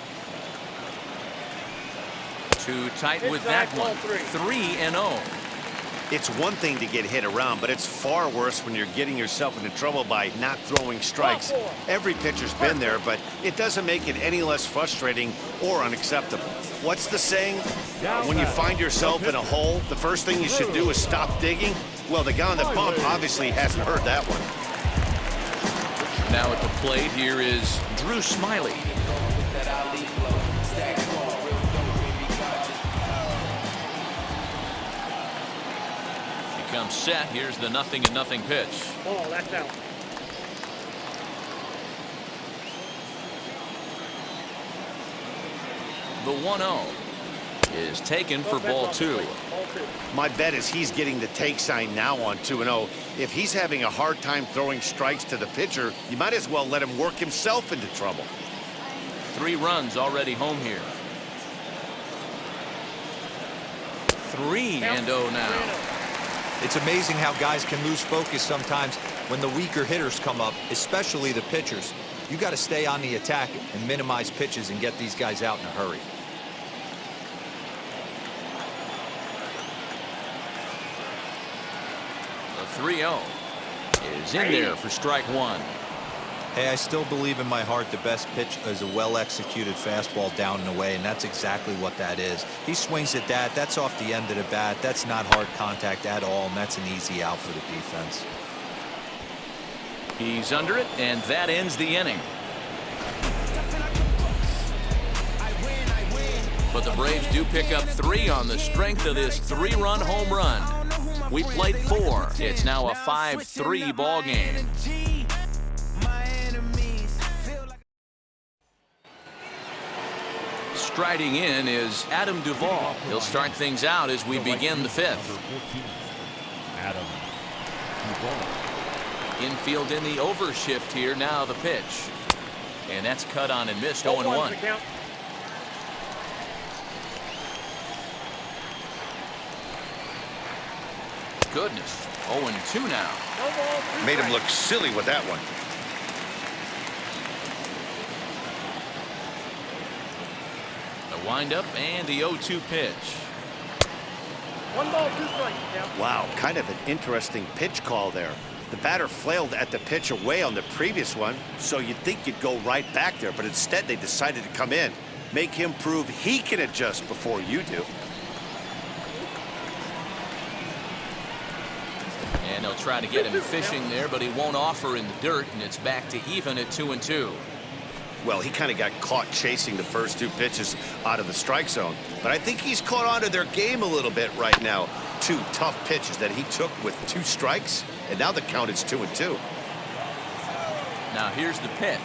Too tight with that one. 3-0. It's one thing to get hit around, but it's far worse when you're getting yourself into trouble by not throwing strikes. Every pitcher's been there, but it doesn't make it any less frustrating or unacceptable. What's the saying? When you find yourself in a hole, the first thing you should do is stop digging. Well, the guy on the bump obviously hasn't heard that one. Now at the plate, here is Drew Smiley. Comes set. Here's the 0-0 pitch. Oh, that's out. The 1-0 is taken for ball 2. My bet is he's getting the take sign now on 2-0. If he's having a hard time throwing strikes to the pitcher, you might as well let him work himself into trouble. 3 runs already home here. 3-0 now. It's amazing how guys can lose focus sometimes when the weaker hitters come up, especially the pitchers. You got to stay on the attack and minimize pitches and get these guys out in a hurry. The 3-0 is in there for strike 1. Hey, I still believe in my heart the best pitch is a well-executed fastball down and away, and that's exactly what that is. He swings at that. That's off the end of the bat. That's not hard contact at all, and that's an easy out for the defense. He's under it, and that ends the inning. But the Braves do pick up 3 on the strength of this 3-run home run. We played 4. It's now a 5-3 ball game. Striding in is Adam Duvall. He'll start things out as we begin the 5th. Adam Duvall. Infield in the overshift here. Now the pitch. And that's cut on and missed. 0-1. Goodness. 0-2 now. Made him look silly with that one. The windup and the 0-2 pitch. 1 ball, 2 strikes. Wow, kind of an interesting pitch call there. The batter flailed at the pitch away on the previous one, so you'd think you'd go right back there, but instead they decided to come in. Make him prove he can adjust before you do. And they'll try to get him fishing there, but he won't offer in the dirt, and it's back to even at 2-2. Well, he kind of got caught chasing the first 2 pitches out of the strike zone, but I think he's caught on to their game a little bit right now. 2 tough pitches that he took with 2 strikes, and now the count is 2-2. Now here's the pitch.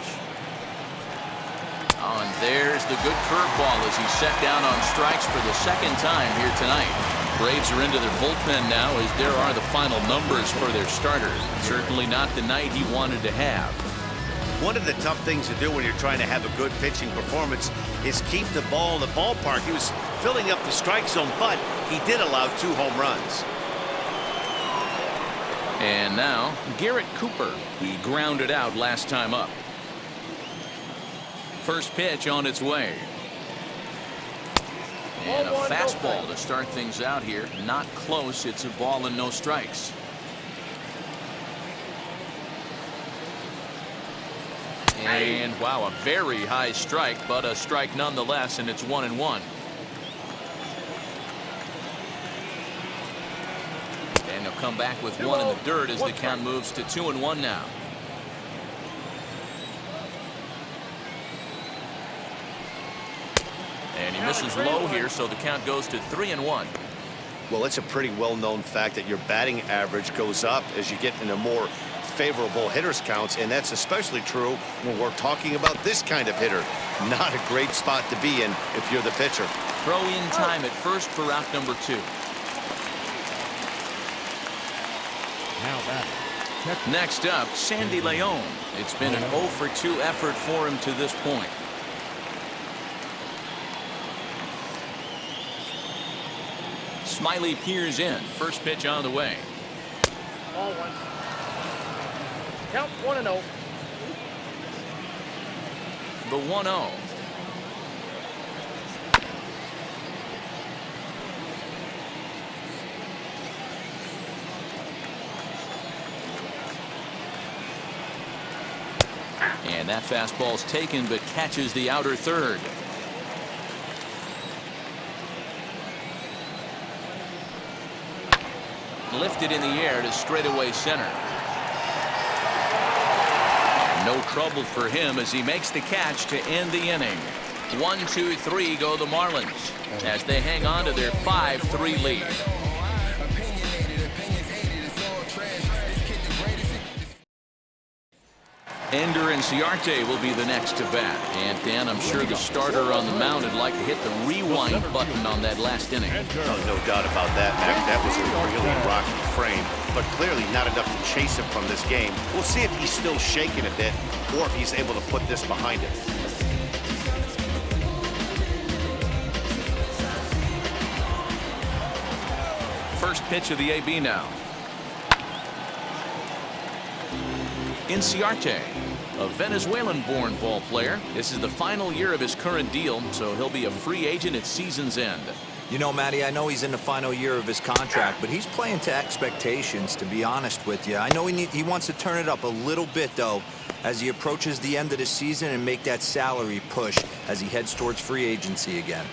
Oh, and there's the good curveball as he's set down on strikes for the 2nd time here tonight. Braves are into their bullpen now as there are the final numbers for their starter. Certainly not the night he wanted to have. One of the tough things to do when you're trying to have a good pitching performance is keep the ball in the ballpark. He was filling up the strike zone, but he did allow 2 home runs. And now Garrett Cooper. He grounded out last time up. First pitch on its way. And a fastball to start things out here. Not close. It's a ball and no strikes. And wow, a very high strike, but a strike nonetheless, and it's 1-1. And he'll come back with 1 in the dirt as the count moves to 2-1 now. And he misses low here, so the count goes to 3-1. Well, it's a pretty well-known fact that your batting average goes up as you get into more favorable hitters counts, and that's especially true when we're talking about this kind of hitter. Not a great spot to be in if you're the pitcher. Throw in time at first for out number 2. Now batting. Next up, Sandy Leon. It's been an 0-for-2 effort for him to this point. Smiley peers in. First pitch on the way. Ball 1. Count 1-0. The 1-0. And that fastball's taken but catches the outer third. Lifted in the air to straightaway center. No trouble for him as he makes the catch to end the inning. 1-2-3 go the Marlins as they hang on to their 5-3 lead. Ender and Ciarte will be the next to bat. And Dan, I'm sure the starter on the mound would like to hit the rewind button on that last inning. Oh, no doubt about that, Mac. That was a really rocky frame, but clearly not enough to chase him from this game. We'll see if he's still shaking a bit or if he's able to put this behind him. First pitch of the AB now. Inciarte, a Venezuelan-born ball player. This is the final year of his current deal, so he'll be a free agent at season's end. You know, Matty, I know he's in the final year of his contract, but he's playing to expectations, to be honest with you. I know he wants to turn it up a little bit, though, as he approaches the end of the season and make that salary push as he heads towards free agency again.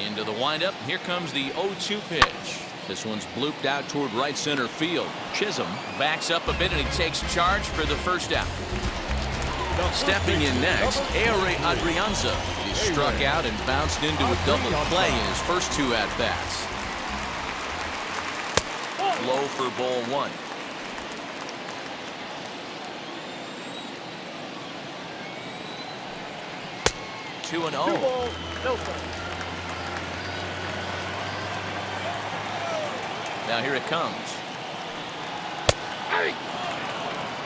Into the windup. Here comes the 0-2 pitch. This one's blooped out toward right center field. Chisholm backs up a bit and he takes charge for the first out. Stepping in next, Aire Adrianza. He struck out and bounced into a double play in his first 2 at-bats. low for ball one. Two and 2 0. balls, no strikes. Now here it comes.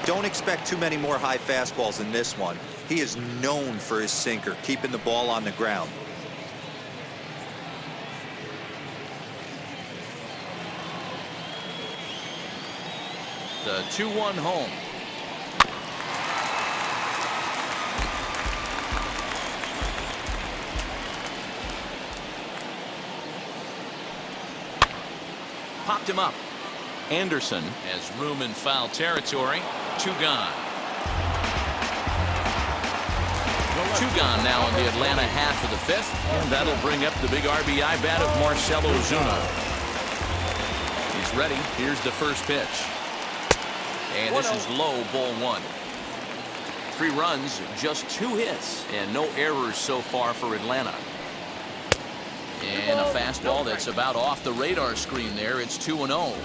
Don't expect too many more high fastballs in this one. He is known for his sinker, keeping the ball on the ground. The 2-1 home. Popped him up. Anderson has room in foul territory. 2 gone. 2 gone now in the Atlanta half of the 5th, and that'll bring up the big RBI bat of Marcell Ozuna. He's ready. Here's the first pitch. And this is low, ball 1. 3 runs, just 2 hits, and no errors so far for Atlanta. And a fastball that's about off the radar screen there. It's 2-0.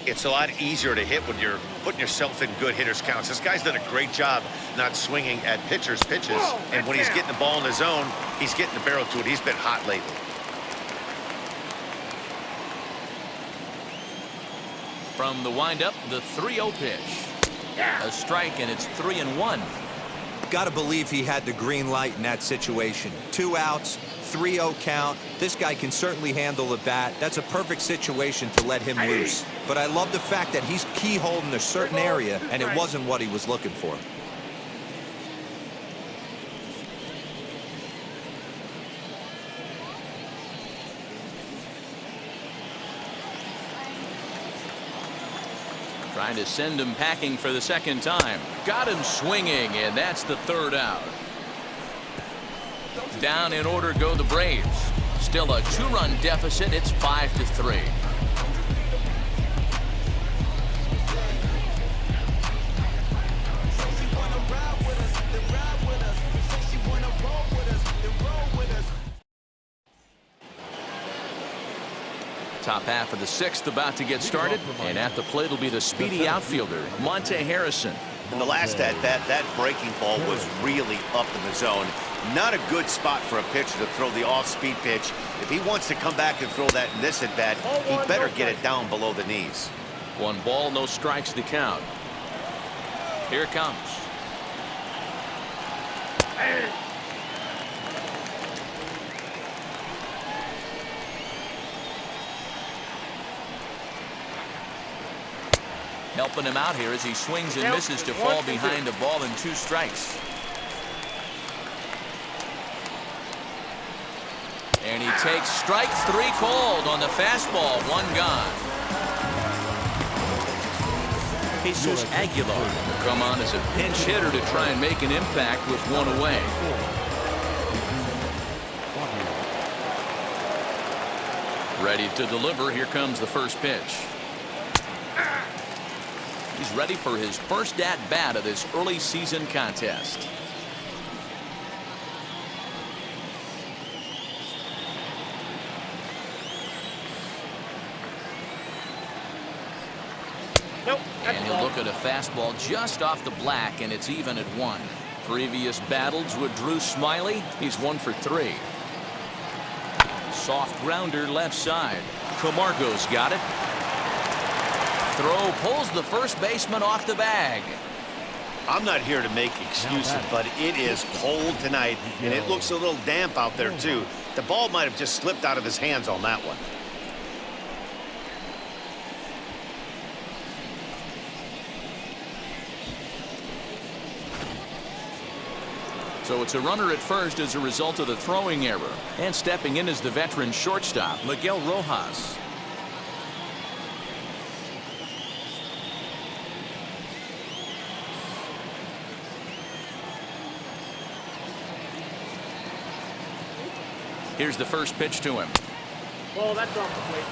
It's a lot easier to hit when you're putting yourself in good hitters counts. This guy's done a great job not swinging at pitchers' pitches. And when he's getting the ball in the zone, he's getting the barrel to it. He's been hot lately. From the windup, the 3-0 pitch. A strike, and it's 3-1. Got to believe he had the green light in that situation. 2 outs, 3-0 count. This guy can certainly handle the bat. That's a perfect situation to let him loose. But I love the fact that he's keyholed in a certain area, and it wasn't what he was looking for. Trying to send him packing for the second time. Got him swinging, and that's the 3rd out. Down in order go the Braves. Still a 2-run deficit. It's 5-3. Top half of the 6th about to get started, and at the plate will be the speedy outfielder, Monte Harrison. In the last at-bat, that breaking ball was really up in the zone. Not a good spot for a pitcher to throw the off-speed pitch. If he wants to come back and throw that in this at-bat, he better get it down below the knees. 1 ball, no strikes to count. Here it comes. Helping him out here as he swings and misses to fall behind a ball and 2 strikes. And he takes strike 3 called on the fastball. 1 gone. Jesus Aguilar will come on as a pinch hitter to try and make an impact with 1 away. Ready to deliver. Here comes the first pitch. He's ready for his first at-bat of this early season contest. Nope. And he'll look at a fastball just off the black, and it's even at 1. Previous battles with Drew Smiley, he's 1 for 3. Soft grounder left side. Camargo's got it. Throw pulls the first baseman off the bag. I'm not here to make excuses, but it is cold tonight, and it looks a little damp out there, too. The ball might have just slipped out of his hands on that one. So it's a runner at first as a result of the throwing error. And stepping in is the veteran shortstop, Miguel Rojas. Here's the first pitch to him. Ball, that's off the plate.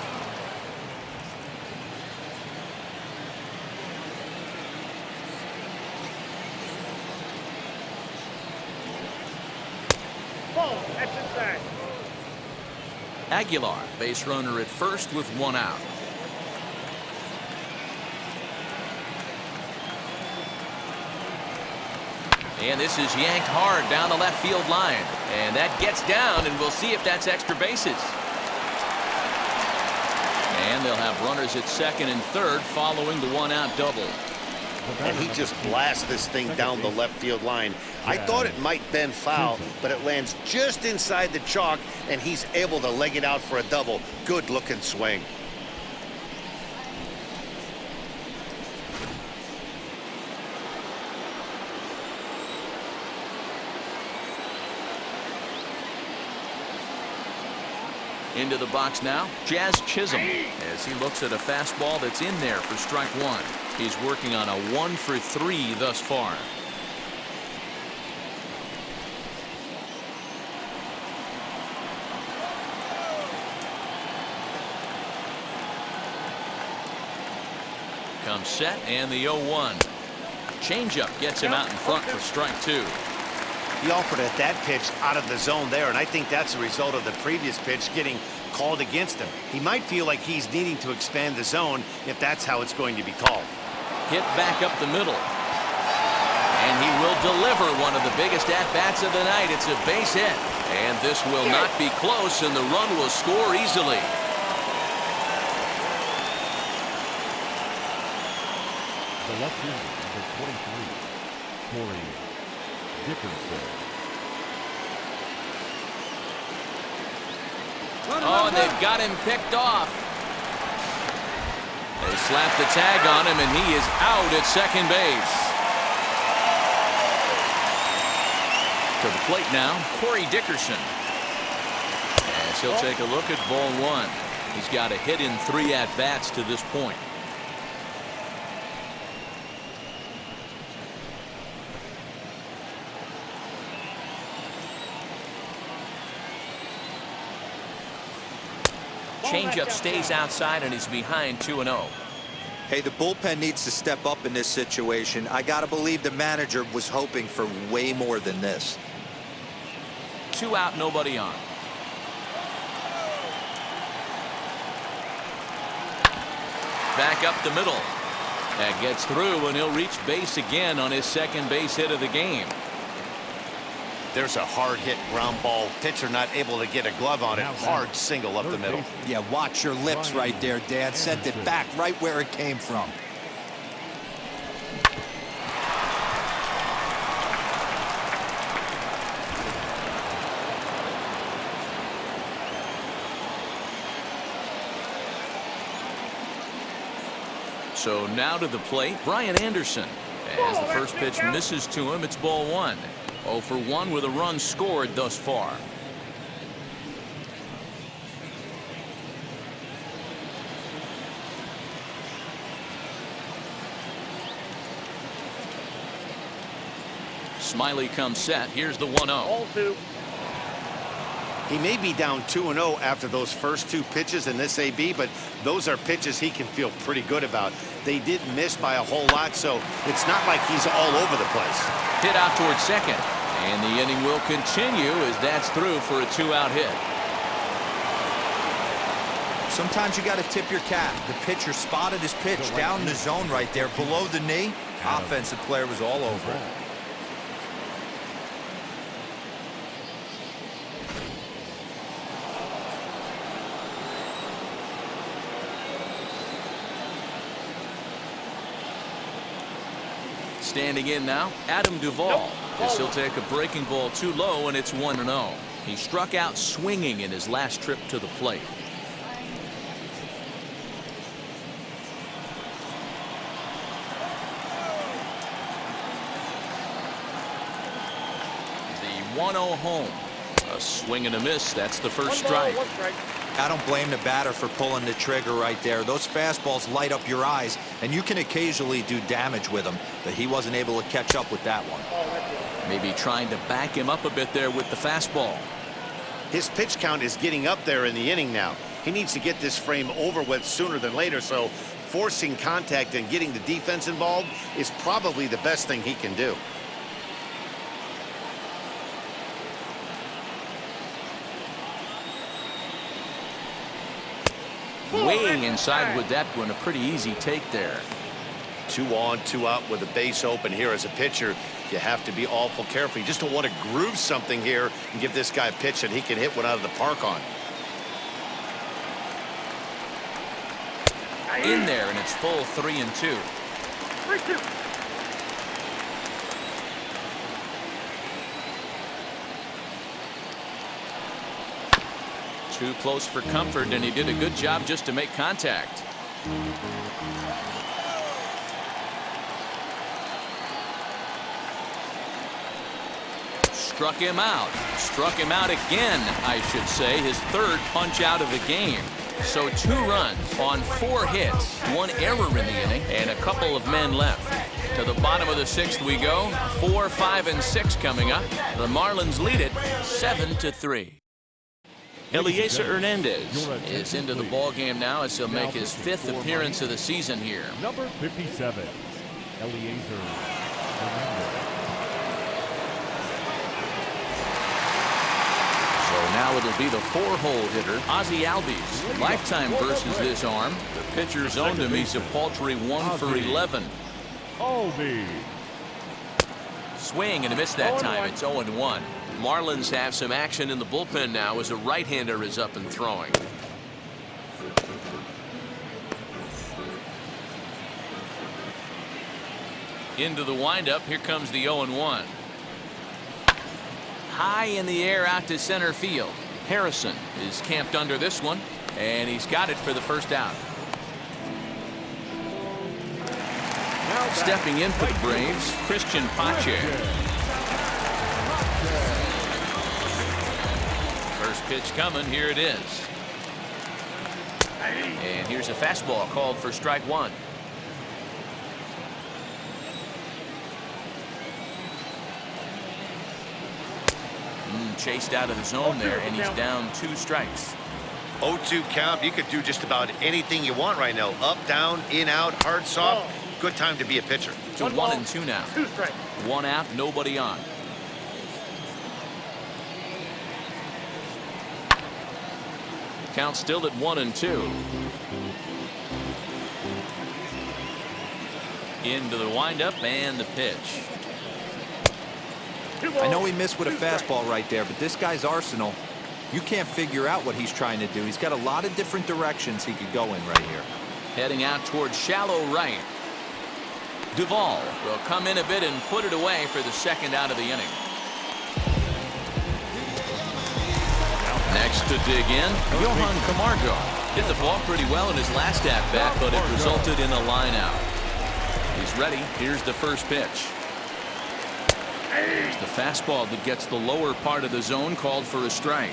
Ball, that's inside. Aguilar, base runner at first with 1 out. And this is yanked hard down the left field line. And that gets down, and we'll see if that's extra bases. And they'll have runners at second and third following the one-out double. And he just blasts this thing down the left field line. I thought it might bend foul, but it lands just inside the chalk, and he's able to leg it out for a double. Good-looking swing. Into the box now, Jazz Chisholm, as he looks at a fastball that's in there for strike one. He's working on a 1-for-3 thus far. Comes set, and the 0-1. Changeup gets him out in front for strike two. He offered at that pitch out of the zone there, and I think that's a result of the previous pitch getting called against him. He might feel like he's needing to expand the zone if that's how it's going to be called. Hit back up the middle. And he will deliver one of the biggest at-bats of the night. It's a base hit. And this will not be close, and the run will score easily. The left fielder, number 23, Corey Dickerson. Oh, and they've got him picked off. They slap the tag on him, and he is out at second base. To the plate now, Corey Dickerson. As he'll take a look at ball one. He's got a hit in 3 at-bats to this point. Changeup stays outside, and he's behind 2-0. Hey, the bullpen needs to step up in this situation. I gotta believe the manager was hoping for way more than this. 2 out, nobody on. Back up the middle. That gets through, and he'll reach base again on his second base hit of the game. There's a hard hit ground ball. Pitcher not able to get a glove on it. Hard single up the middle. Yeah, watch your lips right there, Dad. Sent it back right where it came from. So now to the plate, Brian Anderson. As the first pitch misses to him, it's ball one. 0 for 1 with a run scored thus far. Smiley comes set. Here's the 1-0. Ball 2. He may be down 2-0 after those first 2 pitches in this AB, but those are pitches he can feel pretty good about. They did miss by a whole lot, so it's not like he's all over the place. Hit out towards second. And the inning will continue as that's through for a 2-out hit. Sometimes you got to tip your cap. The pitcher spotted his pitch down in the zone right there below the knee. Offensive player was all over it. Standing in now, Adam Duvall. As he'll take a breaking ball too low, and it's 1-0. He struck out swinging in his last trip to the plate. The 1-0 home. A swing and a miss. That's the first strike. 1 strike. I don't blame the batter for pulling the trigger right there. Those fastballs light up your eyes, and you can occasionally do damage with them, but he wasn't able to catch up with that one. Maybe trying to back him up a bit there with the fastball. His pitch count is getting up there in the inning now. He needs to get this frame over with sooner than later, so forcing contact and getting the defense involved is probably the best thing he can do. Weighing inside with that one, a pretty easy take there. 2 on, 2 out with a base open here. As a pitcher, you have to be awful careful. You just don't want to groove something here and give this guy a pitch that he can hit one out of the park on. In there, and it's full 3-2. 3-2. Too close for comfort, and he did a good job just to make contact. Struck him out. Struck him out again, I should say. His third punch out of the game. So 2 runs on 4 hits, 1 error in the inning, and a couple of men left. To the bottom of the 6th we go. 4, 5, and 6 coming up. The Marlins lead it 7-3. Eliezer Hernandez is into the ball game now as he'll make his 5th appearance of the season here. Number 57, Eliezer Hernandez. So now it'll be the 4-hole hitter, Ozzie Albies. Lifetime versus this arm. The pitcher's owned him. He's a paltry 1 for 11. Albies. Swing and a miss that time. It's 0-1. Marlins have some action in the bullpen now as a right-hander is up and throwing. Into the windup. Here comes the 0-1. High in the air out to center field. Harrison is camped under this one, and he's got it for the first out. Stepping in for the Braves, Christian Pache. First pitch coming. Here it is. And here's a fastball called for strike 1. Chased out of the zone there, and he's down 2 strikes. 0-2 count. You could do just about anything you want right now. Up, down, in, out, hard, soft. Good time to be a pitcher. To 1-2 now. 2 strikes. 1 out, nobody on. Count still at 1-2. Into the windup and the pitch. I know he missed with a fastball right there, but this guy's arsenal, you can't figure out what he's trying to do. He's got a lot of different directions he could go in right here. Heading out towards shallow right. Duvall will come in a bit and put it away for the 2nd out of the inning. Next to dig in, Johan Camargo. Hit the ball pretty well in his last at-bat, but it resulted in a line out. He's ready. Here's the first pitch. There's the fastball that gets the lower part of the zone, called for a strike.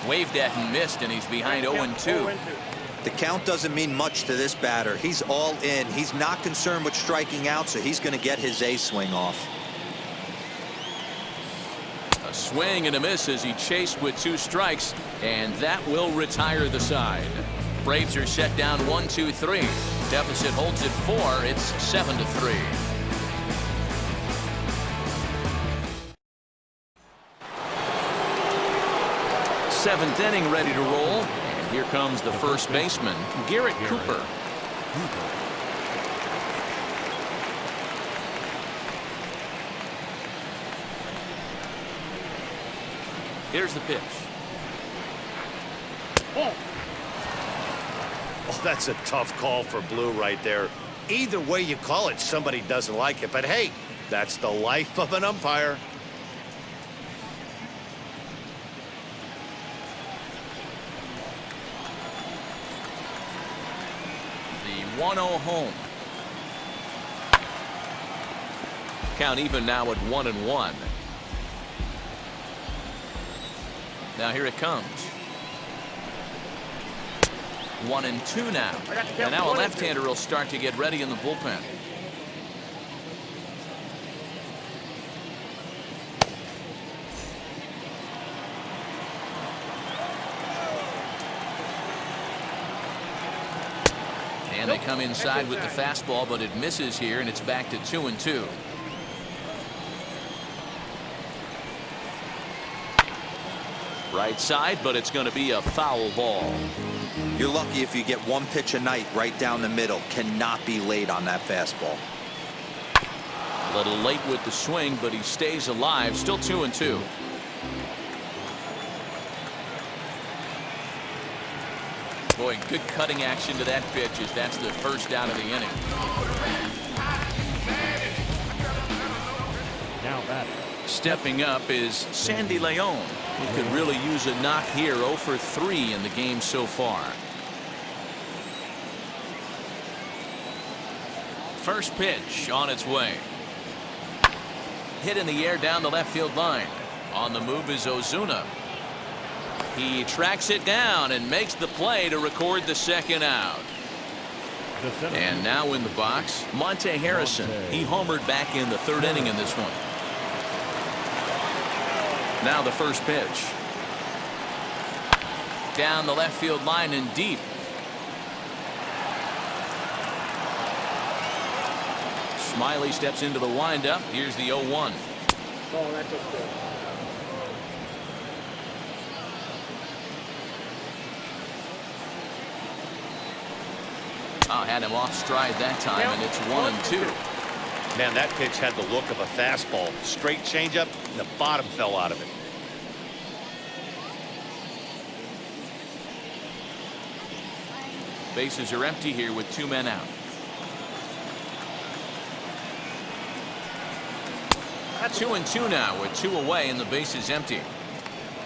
Waved at and missed, and he's behind 0-2. The count doesn't mean much to this batter. He's all in. He's not concerned with striking out, so he's going to get his A swing off. A swing and a miss as he chased with 2 strikes, and that will retire the side. Braves are set down 1-2-3. Deficit holds at 4. It's 7-3. Seventh inning ready to roll. And here comes the first baseman, Garrett Cooper. Here's the pitch. Oh, that's a tough call for Blue right there. Either way you call it, somebody doesn't like it. But hey, that's the life of an umpire. The 1-0 home. Count even now at 1-1. Now here it comes. 1-2 now. And now a left-hander will start to get ready in the bullpen. And they come inside with the fastball, but it misses here, and it's back to 2-2. Right side, but it's going to be a foul ball. You're lucky if you get one pitch a night right down the middle. Cannot be late on that fastball. A little late with the swing, but he stays alive. Still 2-2. Boy, good cutting action to that pitch as that's the first out of the inning. Now batting. Stepping up is Sandy Leon. He could really use a knock here. 0 for 3 in the game so far. First pitch on its way. Hit in the air down the left field line. On the move is Ozuna. He tracks it down and makes the play to record the second out. And now in the box, Monte Harrison. He homered back in the third inning in this one. Now the first pitch. Down the left field line and deep. Smiley steps into the windup. Here's the 0-1. Oh, that's just good. Had him off stride that time, and it's 1-2. Man, that pitch had the look of a fastball. Straight changeup, and the bottom fell out of it. Bases are empty here with 2 men out. 2-2 now with 2 away and the base is empty.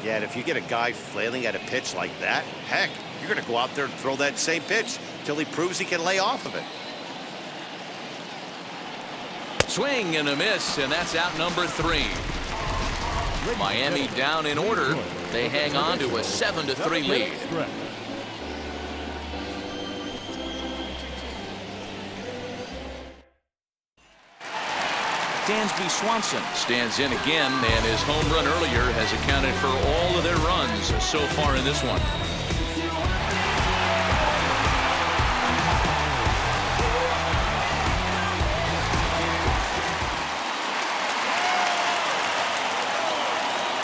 Yeah, and if you get a guy flailing at a pitch like that, heck, you're going to go out there and throw that same pitch till he proves he can lay off of it. Swing and a miss, and that's out number 3. Miami down in order. They hang on to a 7-3 lead. Dansby Swanson stands in again, and his home run earlier has accounted for all of their runs so far in this one.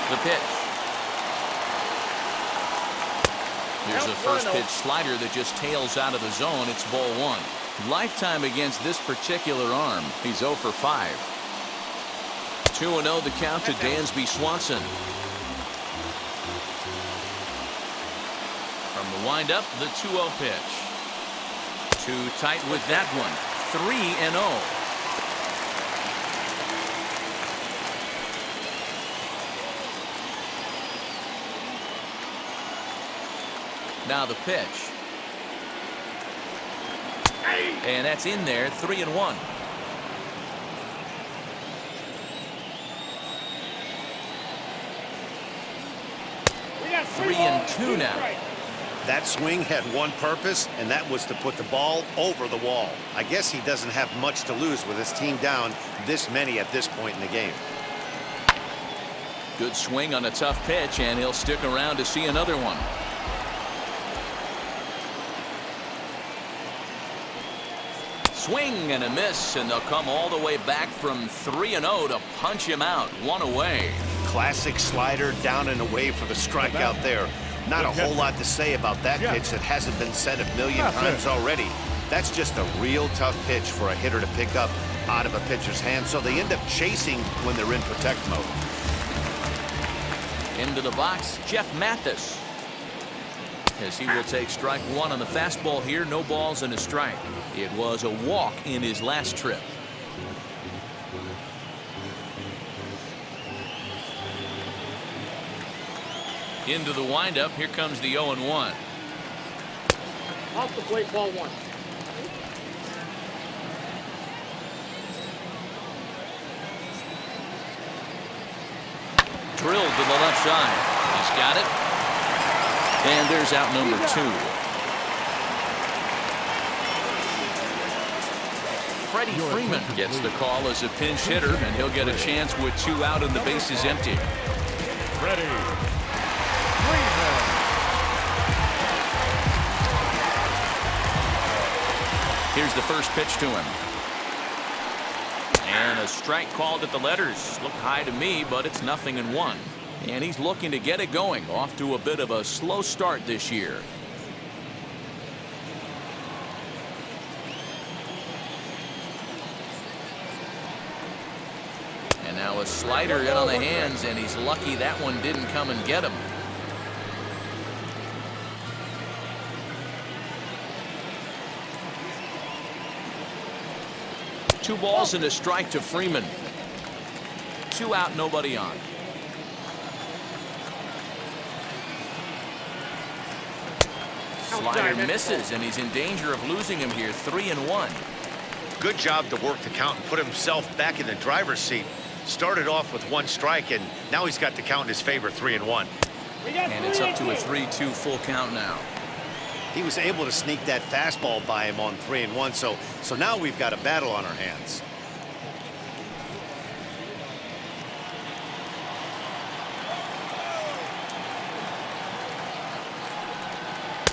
The pitch. Here's the first pitch slider that just tails out of the zone. It's ball 1. Lifetime against this particular arm. He's 0 for 5. 2-0 the count to Dansby Swanson. From the windup, the 2-0 pitch. Too tight with that one. 3-0. Now the pitch. And that's in there. 3-1. 3-2 now. That swing had one purpose, and that was to put the ball over the wall. I guess he doesn't have much to lose with his team down this many at this point in the game. Good swing on a tough pitch, and he'll stick around to see another one. Swing and a miss, and they'll come all the way back from 3-0 to punch him out. 1 away. Classic slider down and away for the strikeout there. Not a whole lot to say about that pitch that hasn't been said a million times already. That's just a real tough pitch for a hitter to pick up out of a pitcher's hand, so they end up chasing when they're in protect mode. Into the box, Jeff Mathis. As he will take strike 1 on the fastball here. No balls and a strike. It was a walk in his last trip. Into the windup. Here comes the 0-1. Off the plate, ball 1. Drilled to the left side. He's got it. And there's out number 2. Freddie Freeman gets the call as a pinch hitter, and he'll get a chance with 2 out and the base is empty. Freddie. Here's the first pitch to him. And a strike called at the letters. Looked high to me, but it's 0-1. And he's looking to get it going. Off to a bit of a slow start this year. Slider in on the hands, and he's lucky that one didn't come and get him. Two balls and a strike to Freeman. 2 out, nobody on. Slider misses, and he's in danger of losing him here. 3-1. Good job to work the count and put himself back in the driver's seat. Started off with 1 strike, and now he's got the count in his favor, 3-1. And it's up to a 3-2 full count now. He was able to sneak that fastball by him on 3-1, so now we've got a battle on our hands.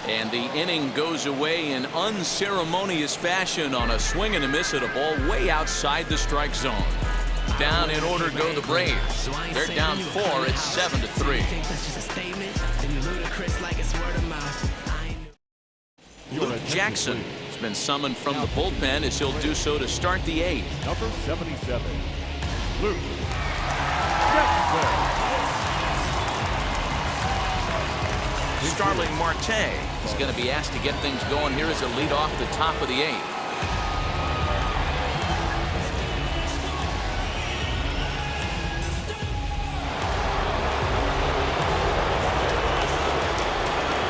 And the inning goes away in unceremonious fashion on a swing and a miss at a ball way outside the strike zone. Down in order go the Braves. They're down 4. It's 7-3. Luke Jackson has been summoned from the bullpen as he'll do so to start the 8th. Number 77, Luke Jackson. Starling Marte is going to be asked to get things going here as a lead off the top of the 8th.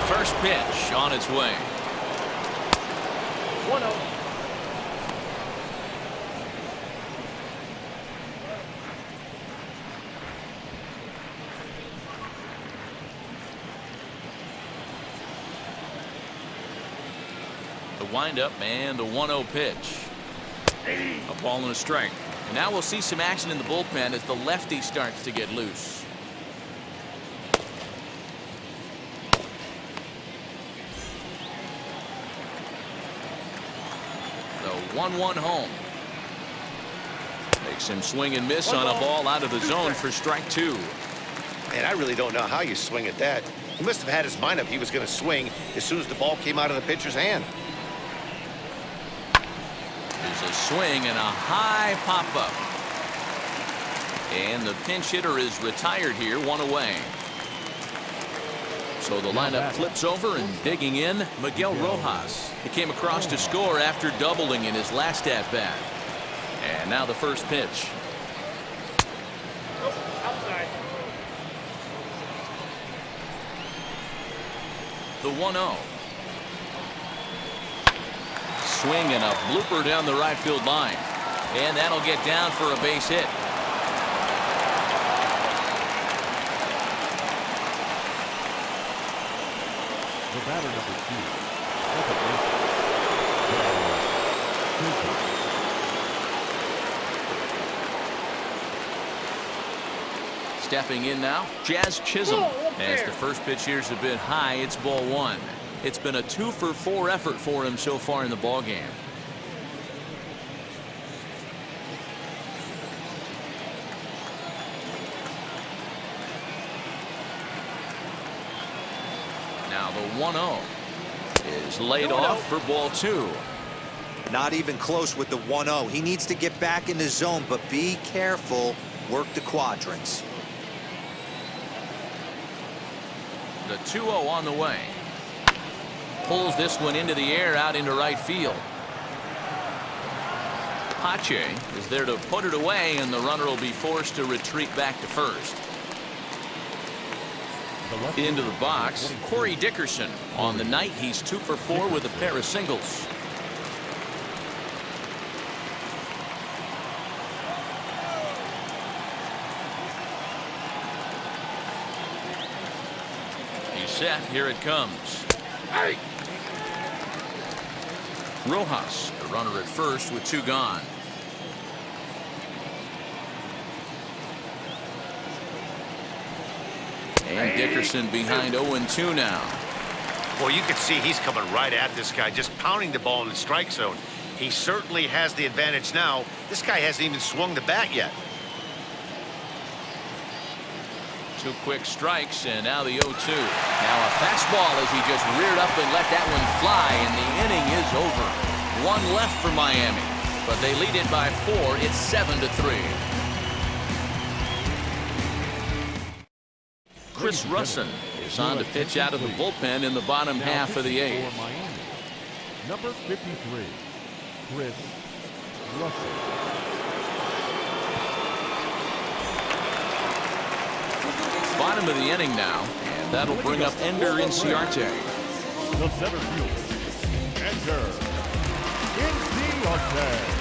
First pitch on its way. 1-0. The windup and the 1-0 pitch. A ball and a strike. And now we'll see some action in the bullpen as the lefty starts to get loose. The 1-1 home. Makes him swing and miss on a ball out of the zone for strike 2. And I really don't know how you swing at that. He must have had his mind up he was going to swing as soon as the ball came out of the pitcher's hand. There's a swing and a high pop-up. And the pinch hitter is retired here, 1 away. So the lineup flips over, and digging in, Miguel Rojas. He came across to score after doubling in his last at-bat. And now the first pitch. Outside. The 1-0. Swing and a blooper down the right field line. And that'll get down for a base hit. The batter number 2, second baseman. Stepping in now, Jazz Chisholm. As the first pitch here's a bit high, it's ball 1. It's been a 2-for-4 effort for him so far in the ballgame. Now the 1-0 is laid off for ball 2. Not even close with the 1-0. He needs to get back in the zone, but be careful. Work the quadrants. The 2-0 on the way. Pulls this one into the air out into right field. Pache is there to put it away, and the runner will be forced to retreat back to first. Into the box, Corey Dickerson. On the night, he's 2-for-4 with a pair of singles. He's set. Here it comes. Rojas, the runner at first with 2 gone. And Dickerson behind 0-2 now. Well, you can see he's coming right at this guy, just pounding the ball in the strike zone. He certainly has the advantage now. This guy hasn't even swung the bat yet. 2 quick strikes, and now the 0-2. Now a fastball as he just reared up and let that one fly, and the inning is over. 1 left for Miami, but they lead it by 4. It's 7-3. Chris Russin is on to pitch out of the bullpen in the bottom half of the eighth. For Miami, number 53, Chris Russin. Bottom of the inning now, and that'll bring up Ender Inciarte. The center fielder, Ender Inciarte.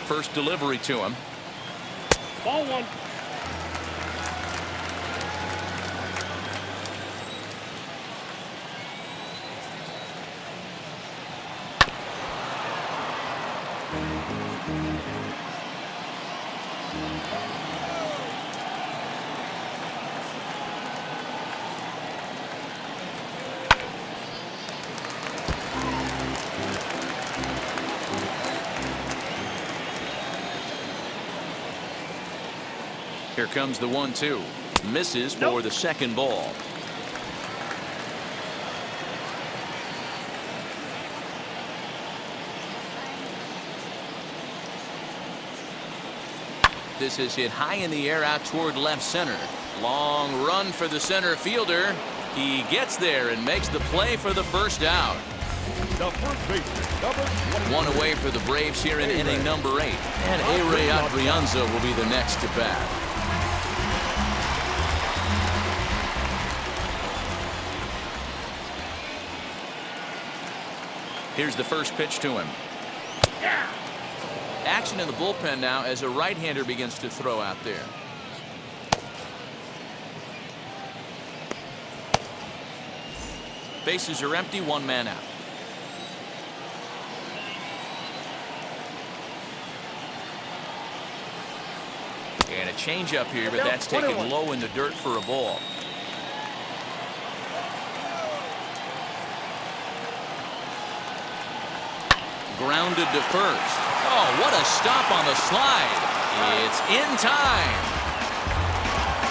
First delivery to him. Ball one. Here comes the 1-2. Misses for the second ball. This is hit high in the air out toward left center. Long run for the center fielder. He gets there and makes the play for the first out. The first baseman, number 20. One away for the Braves here in inning number 8. And A-Ray Adrianza will be the next to bat. Here's the first pitch to him. Action in the bullpen now as a right-hander begins to throw out there. Bases are empty, one man out. And a changeup here, but that's taken low in the dirt for a ball. Grounded to first. Oh, what a stop on the slide. It's in time.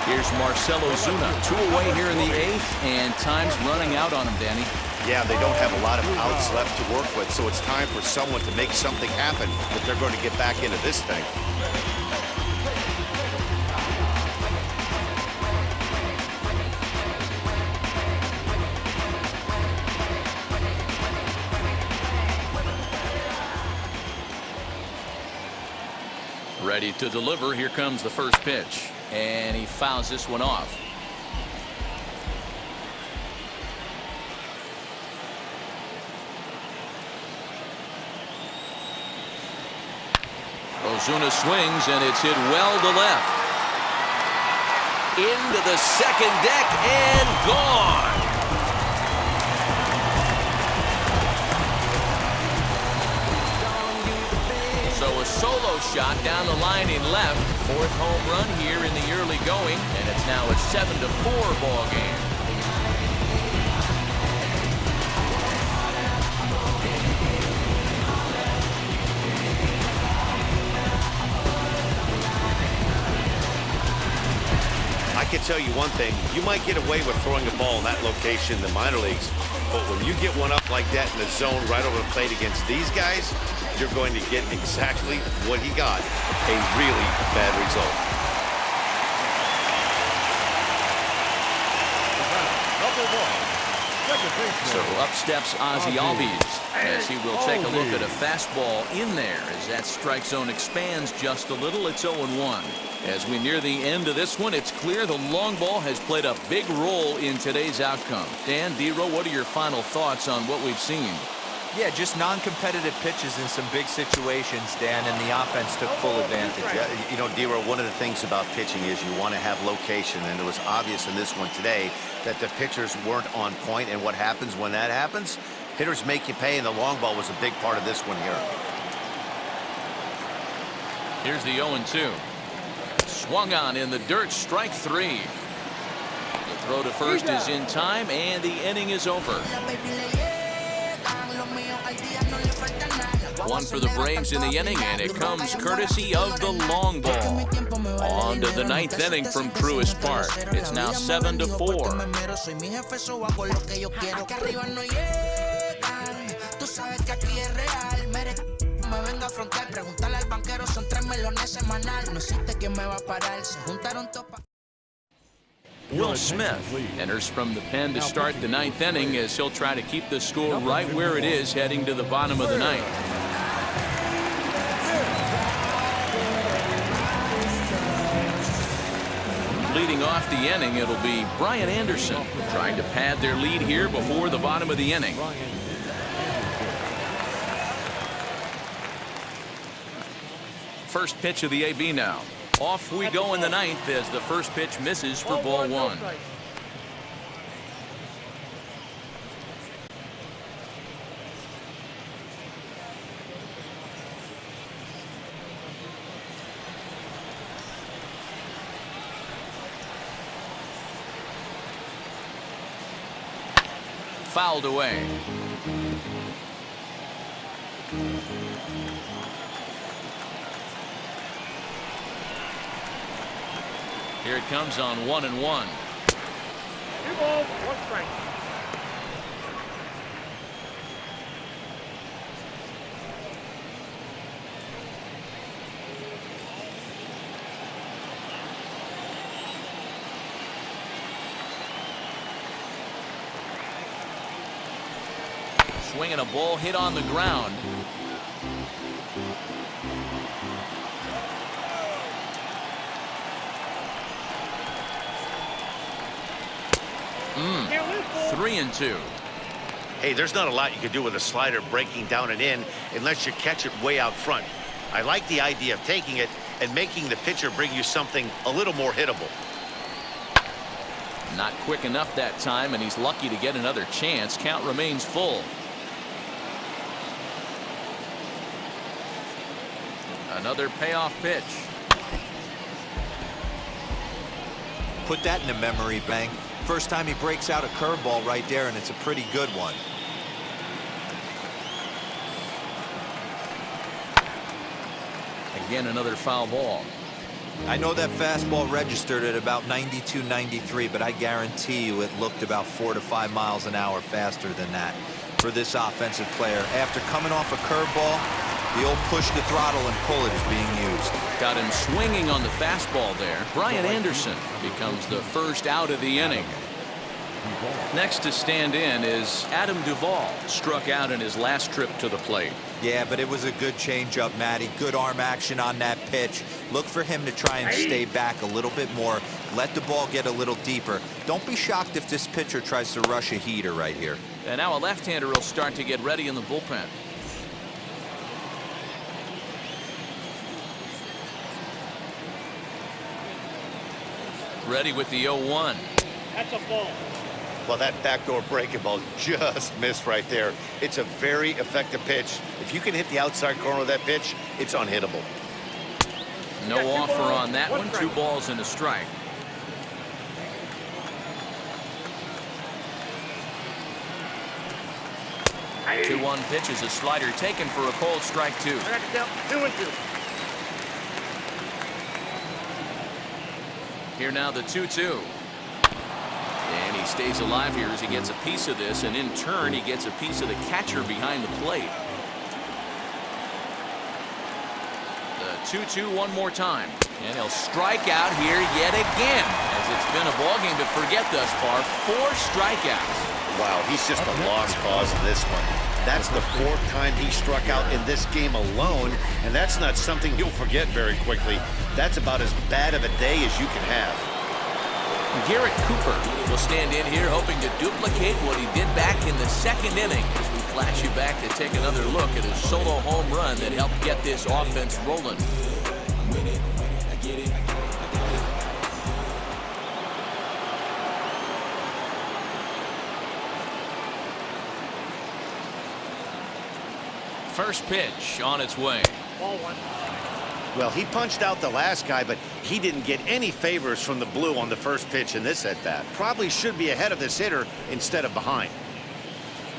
Here's Marcell Ozuna, 2 away here in the 8th, and time's running out on him, Danny. Yeah, they don't have a lot of outs left to work with, so it's time for someone to make something happen if they're going to get back into this thing. Ready to deliver. Here comes the first pitch. And he fouls this one off. Ozuna swings, and it's hit well to left. Into the second deck and gone. So a solo shot down the line in left. 4th home run here in the early going, and it's now a 7-4 ball game. I can tell you one thing, you might get away with throwing a ball in that location in the minor leagues, but when you get one up like that in the zone right over the plate against these guys, you're going to get exactly what he got, a really bad result. Number 1, second baseman. So up steps Ozzy Albies as he will take a look at a fastball in there as that strike zone expands just a little. It's 0-1. As we near the end of this one, it's clear the long ball has played a big role in today's outcome. Dan, D-Row, what are your final thoughts on what we've seen? Yeah, just non-competitive pitches in some big situations, Dan, and the offense took full advantage. Yeah, you know, D-Row, one of the things about pitching is you want to have location, and it was obvious in this one today that the pitchers weren't on point, and what happens when that happens? Hitters make you pay, and the long ball was a big part of this one here. Here's the 0-2. Swung on in the dirt, strike 3. The throw to first is in time, and the inning is over. One for the Braves in the inning, and it comes courtesy of the long ball. On to the 9th inning from Truist Park. It's now 7-4. venga a frontear. Preguntarle al banquero, son 3 melones semanal. No existe quien me va a parar. Se juntaron topas. Will Smith enters from the pen to start the 9th inning as he'll try to keep the score right where it is heading to the bottom of the 9th. Leading off the inning, it'll be Brian Anderson trying to pad their lead here before the bottom of the inning. First pitch of the AB now. Off we go in the 9th as the first pitch misses for ball 1. Fouled away. Here it comes on 1-1. 2 balls, 1 strike. Swinging a ball hit on the ground. Can't lose, ball. 3-2. Hey, there's not a lot you can do with a slider breaking down and in unless you catch it way out front. I like the idea of taking it and making the pitcher bring you something a little more hittable. Not quick enough that time, and he's lucky to get another chance. Count remains full. Another payoff pitch. Put that in the memory bank. First time he breaks out a curveball right there, and it's a pretty good one. Again, another foul ball. I know that fastball registered at about 92, 93, but I guarantee you it looked about 4 to 5 miles an hour faster than that for this offensive player. After coming off a curveball, the old push the throttle and pull it is being used. Got him swinging on the fastball there. Brian Anderson becomes the first out of the inning. Next to stand in is Adam Duvall. Struck out in his last trip to the plate. Yeah, but it was a good changeup, Matty. Good arm action on that pitch. Look for him to try and stay back a little bit more. Let the ball get a little deeper. Don't be shocked if this pitcher tries to rush a heater right here. And now a left-hander will start to get ready in the bullpen. Ready with the 0-1. That's a ball. Well, that backdoor breaking ball just missed right there. It's a very effective pitch. If you can hit the outside corner of that pitch, it's unhittable. No offer on that one. 2 balls and a strike. Hey. 2-1 pitch is a slider taken for a cold strike 2. I got to tell 2-2. Here now the 2-2. And he stays alive here as he gets a piece of this, and in turn he gets a piece of the catcher behind the plate. The 2-2 one more time. And he'll strike out here yet again, as it's been a ball game to forget thus far. 4 strikeouts. Wow, he's just a lost cause in this one. That's the 4th time he struck out in this game alone, and that's not something you'll forget very quickly. That's about as bad of a day as you can have. Garrett Cooper will stand in here hoping to duplicate what he did back in the 2nd inning. As we flash you back to take another look at his solo home run that helped get this offense rolling. First pitch on its way. Ball 1. Well, he punched out the last guy, but he didn't get any favors from the blue on the first pitch in this at-bat. Probably should be ahead of this hitter instead of behind.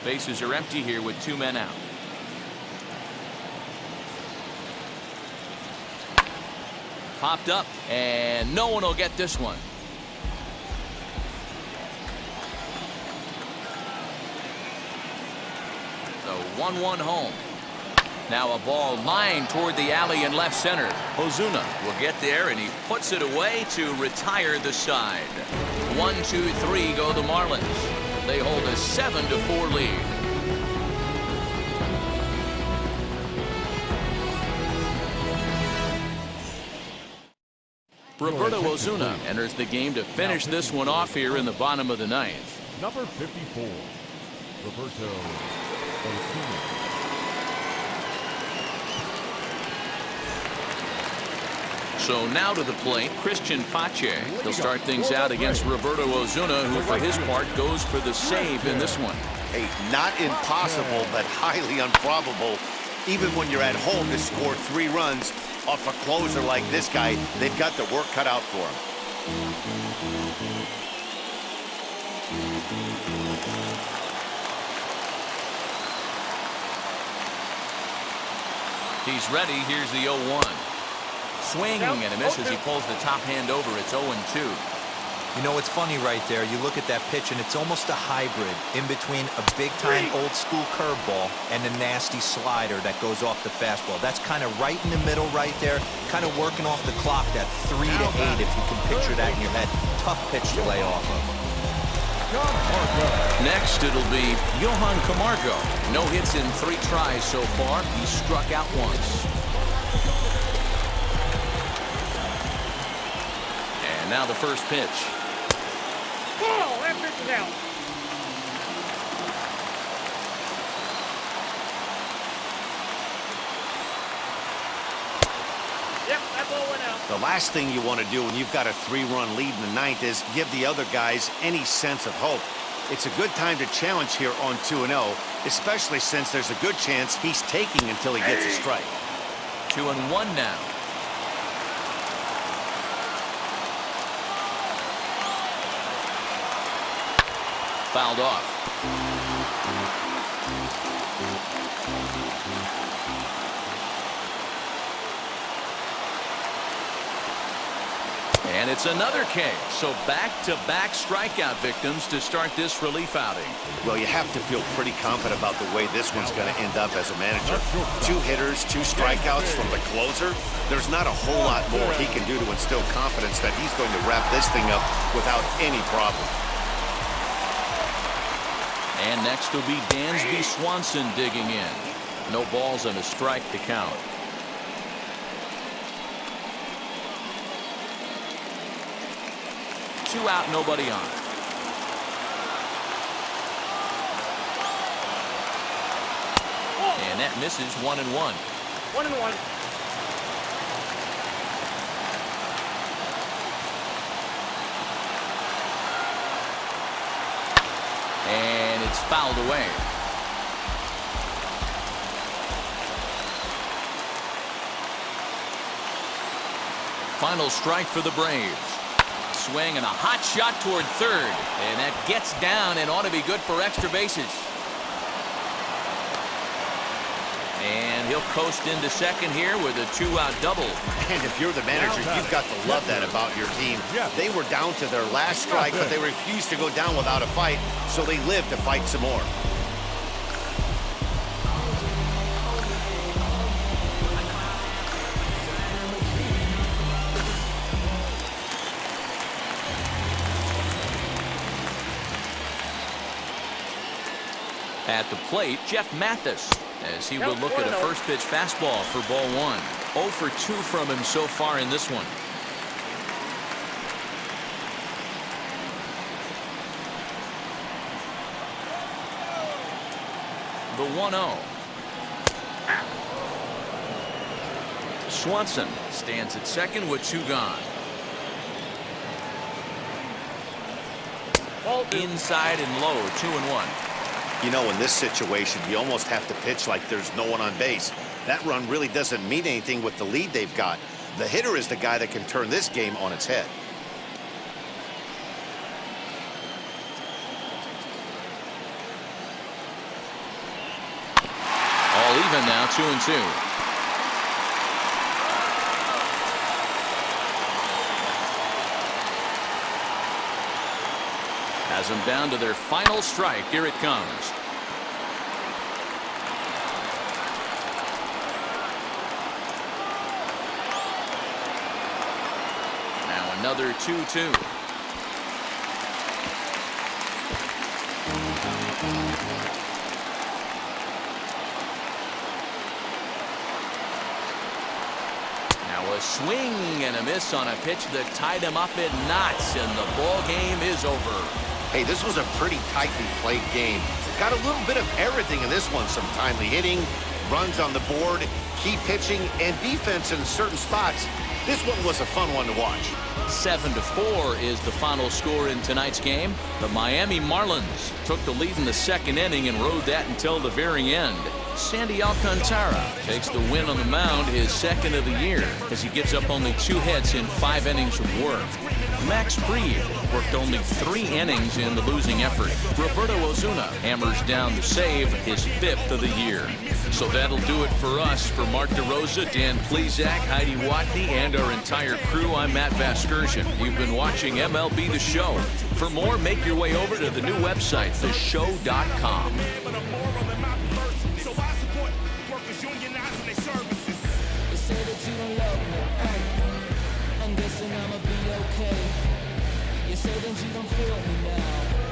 Bases are empty here with 2 men out. Popped up, and no one will get this one. The 1-1 home. Now a ball lined toward the alley in left center. Ozuna will get there, and he puts it away to retire the side. 1-2-3 go the Marlins. They hold a 7-4 lead. Roberto Ozuna enters the game to finish this one off here in the bottom of the ninth. Number 54, Roberto Ozuna. So now to the plate, Christian Pache. He'll start things out against Roberto Ozuna, who for his part goes for the save in this one. Hey, not impossible, but highly improbable. Even when you're at home to score 3 runs off a closer like this guy, they've got the work cut out for him. He's ready. Here's the 0-1. Swing and a miss as he pulls the top hand over. It's 0-2. You know, it's funny right there. You look at that pitch, and it's almost a hybrid in between a big-time old-school curveball and a nasty slider that goes off the fastball. That's kind of right in the middle right there, kind of working off the clock, that 3 to 8, if you can picture that in your head. Tough pitch to lay off of. Next, it'll be Johan Camargo. No hits in 3 tries so far. He struck out once. And now the first pitch. Ball! That pitch is out. Yep, that ball went out. The last thing you want to do when you've got a 3-run lead in the ninth is give the other guys any sense of hope. It's a good time to challenge here on 2-0, especially since there's a good chance he's taking until he gets a strike. 2-1 now. Fouled off. And it's another K. So back-to-back strikeout victims to start this relief outing. Well, you have to feel pretty confident about the way this one's going to end up as a manager. 2 hitters, 2 strikeouts from the closer. There's not a whole lot more he can do to instill confidence that he's going to wrap this thing up without any problem. And next will be Dansby Swanson digging in. No balls and a strike to count. Two out, nobody on. And that misses. 1-1. 1-1. And it's fouled away. Final strike for the Braves. Swing and a hot shot toward third. And that gets down and ought to be good for extra bases. And he'll coast into second here with a 2-out double. And if you're the manager, you've got to love that about your team. They were down to their last strike, but they refused to go down without a fight, so they lived to fight some more. At the plate, Jeff Mathis, as he will look at a first pitch fastball for ball 1. 0 for 2 from him so far in this one. The 1-0. Swanson stands at second with 2 gone. Inside and low, 2-1. You know, in this situation, you almost have to pitch like there's no one on base. That run really doesn't mean anything with the lead they've got. The hitter is the guy that can turn this game on its head. All even now, 2-2. Has them down to their final strike. Here it comes. Another 2-2. Now a swing and a miss on a pitch that tied him up in knots, and the ball game is over. Hey, this was a pretty tightly played game. Got a little bit of everything in this one. Some timely hitting, runs on the board, key pitching, and defense in certain spots. This one was a fun one to watch. 7-4 is the final score in tonight's game. The Miami Marlins took the lead in the second inning and rode that until the very end. Sandy Alcantara takes the win on the mound, his second of the year, as he gives up only 2 hits in 5 innings of work. Max Fried worked only 3 innings in the losing effort. Roberto Ozuna hammers down the save, his 5th of the year. So that'll do it for us. For Mark DeRosa, Dan Plezak, Heidi Watney, and our entire crew, I'm Matt Vasgersian. You've been watching MLB The Show. For more, make your way over to the new website, theshow.com. They say that you don't love me. I'm guessing I'ma be okay. You say that you don't feel me now.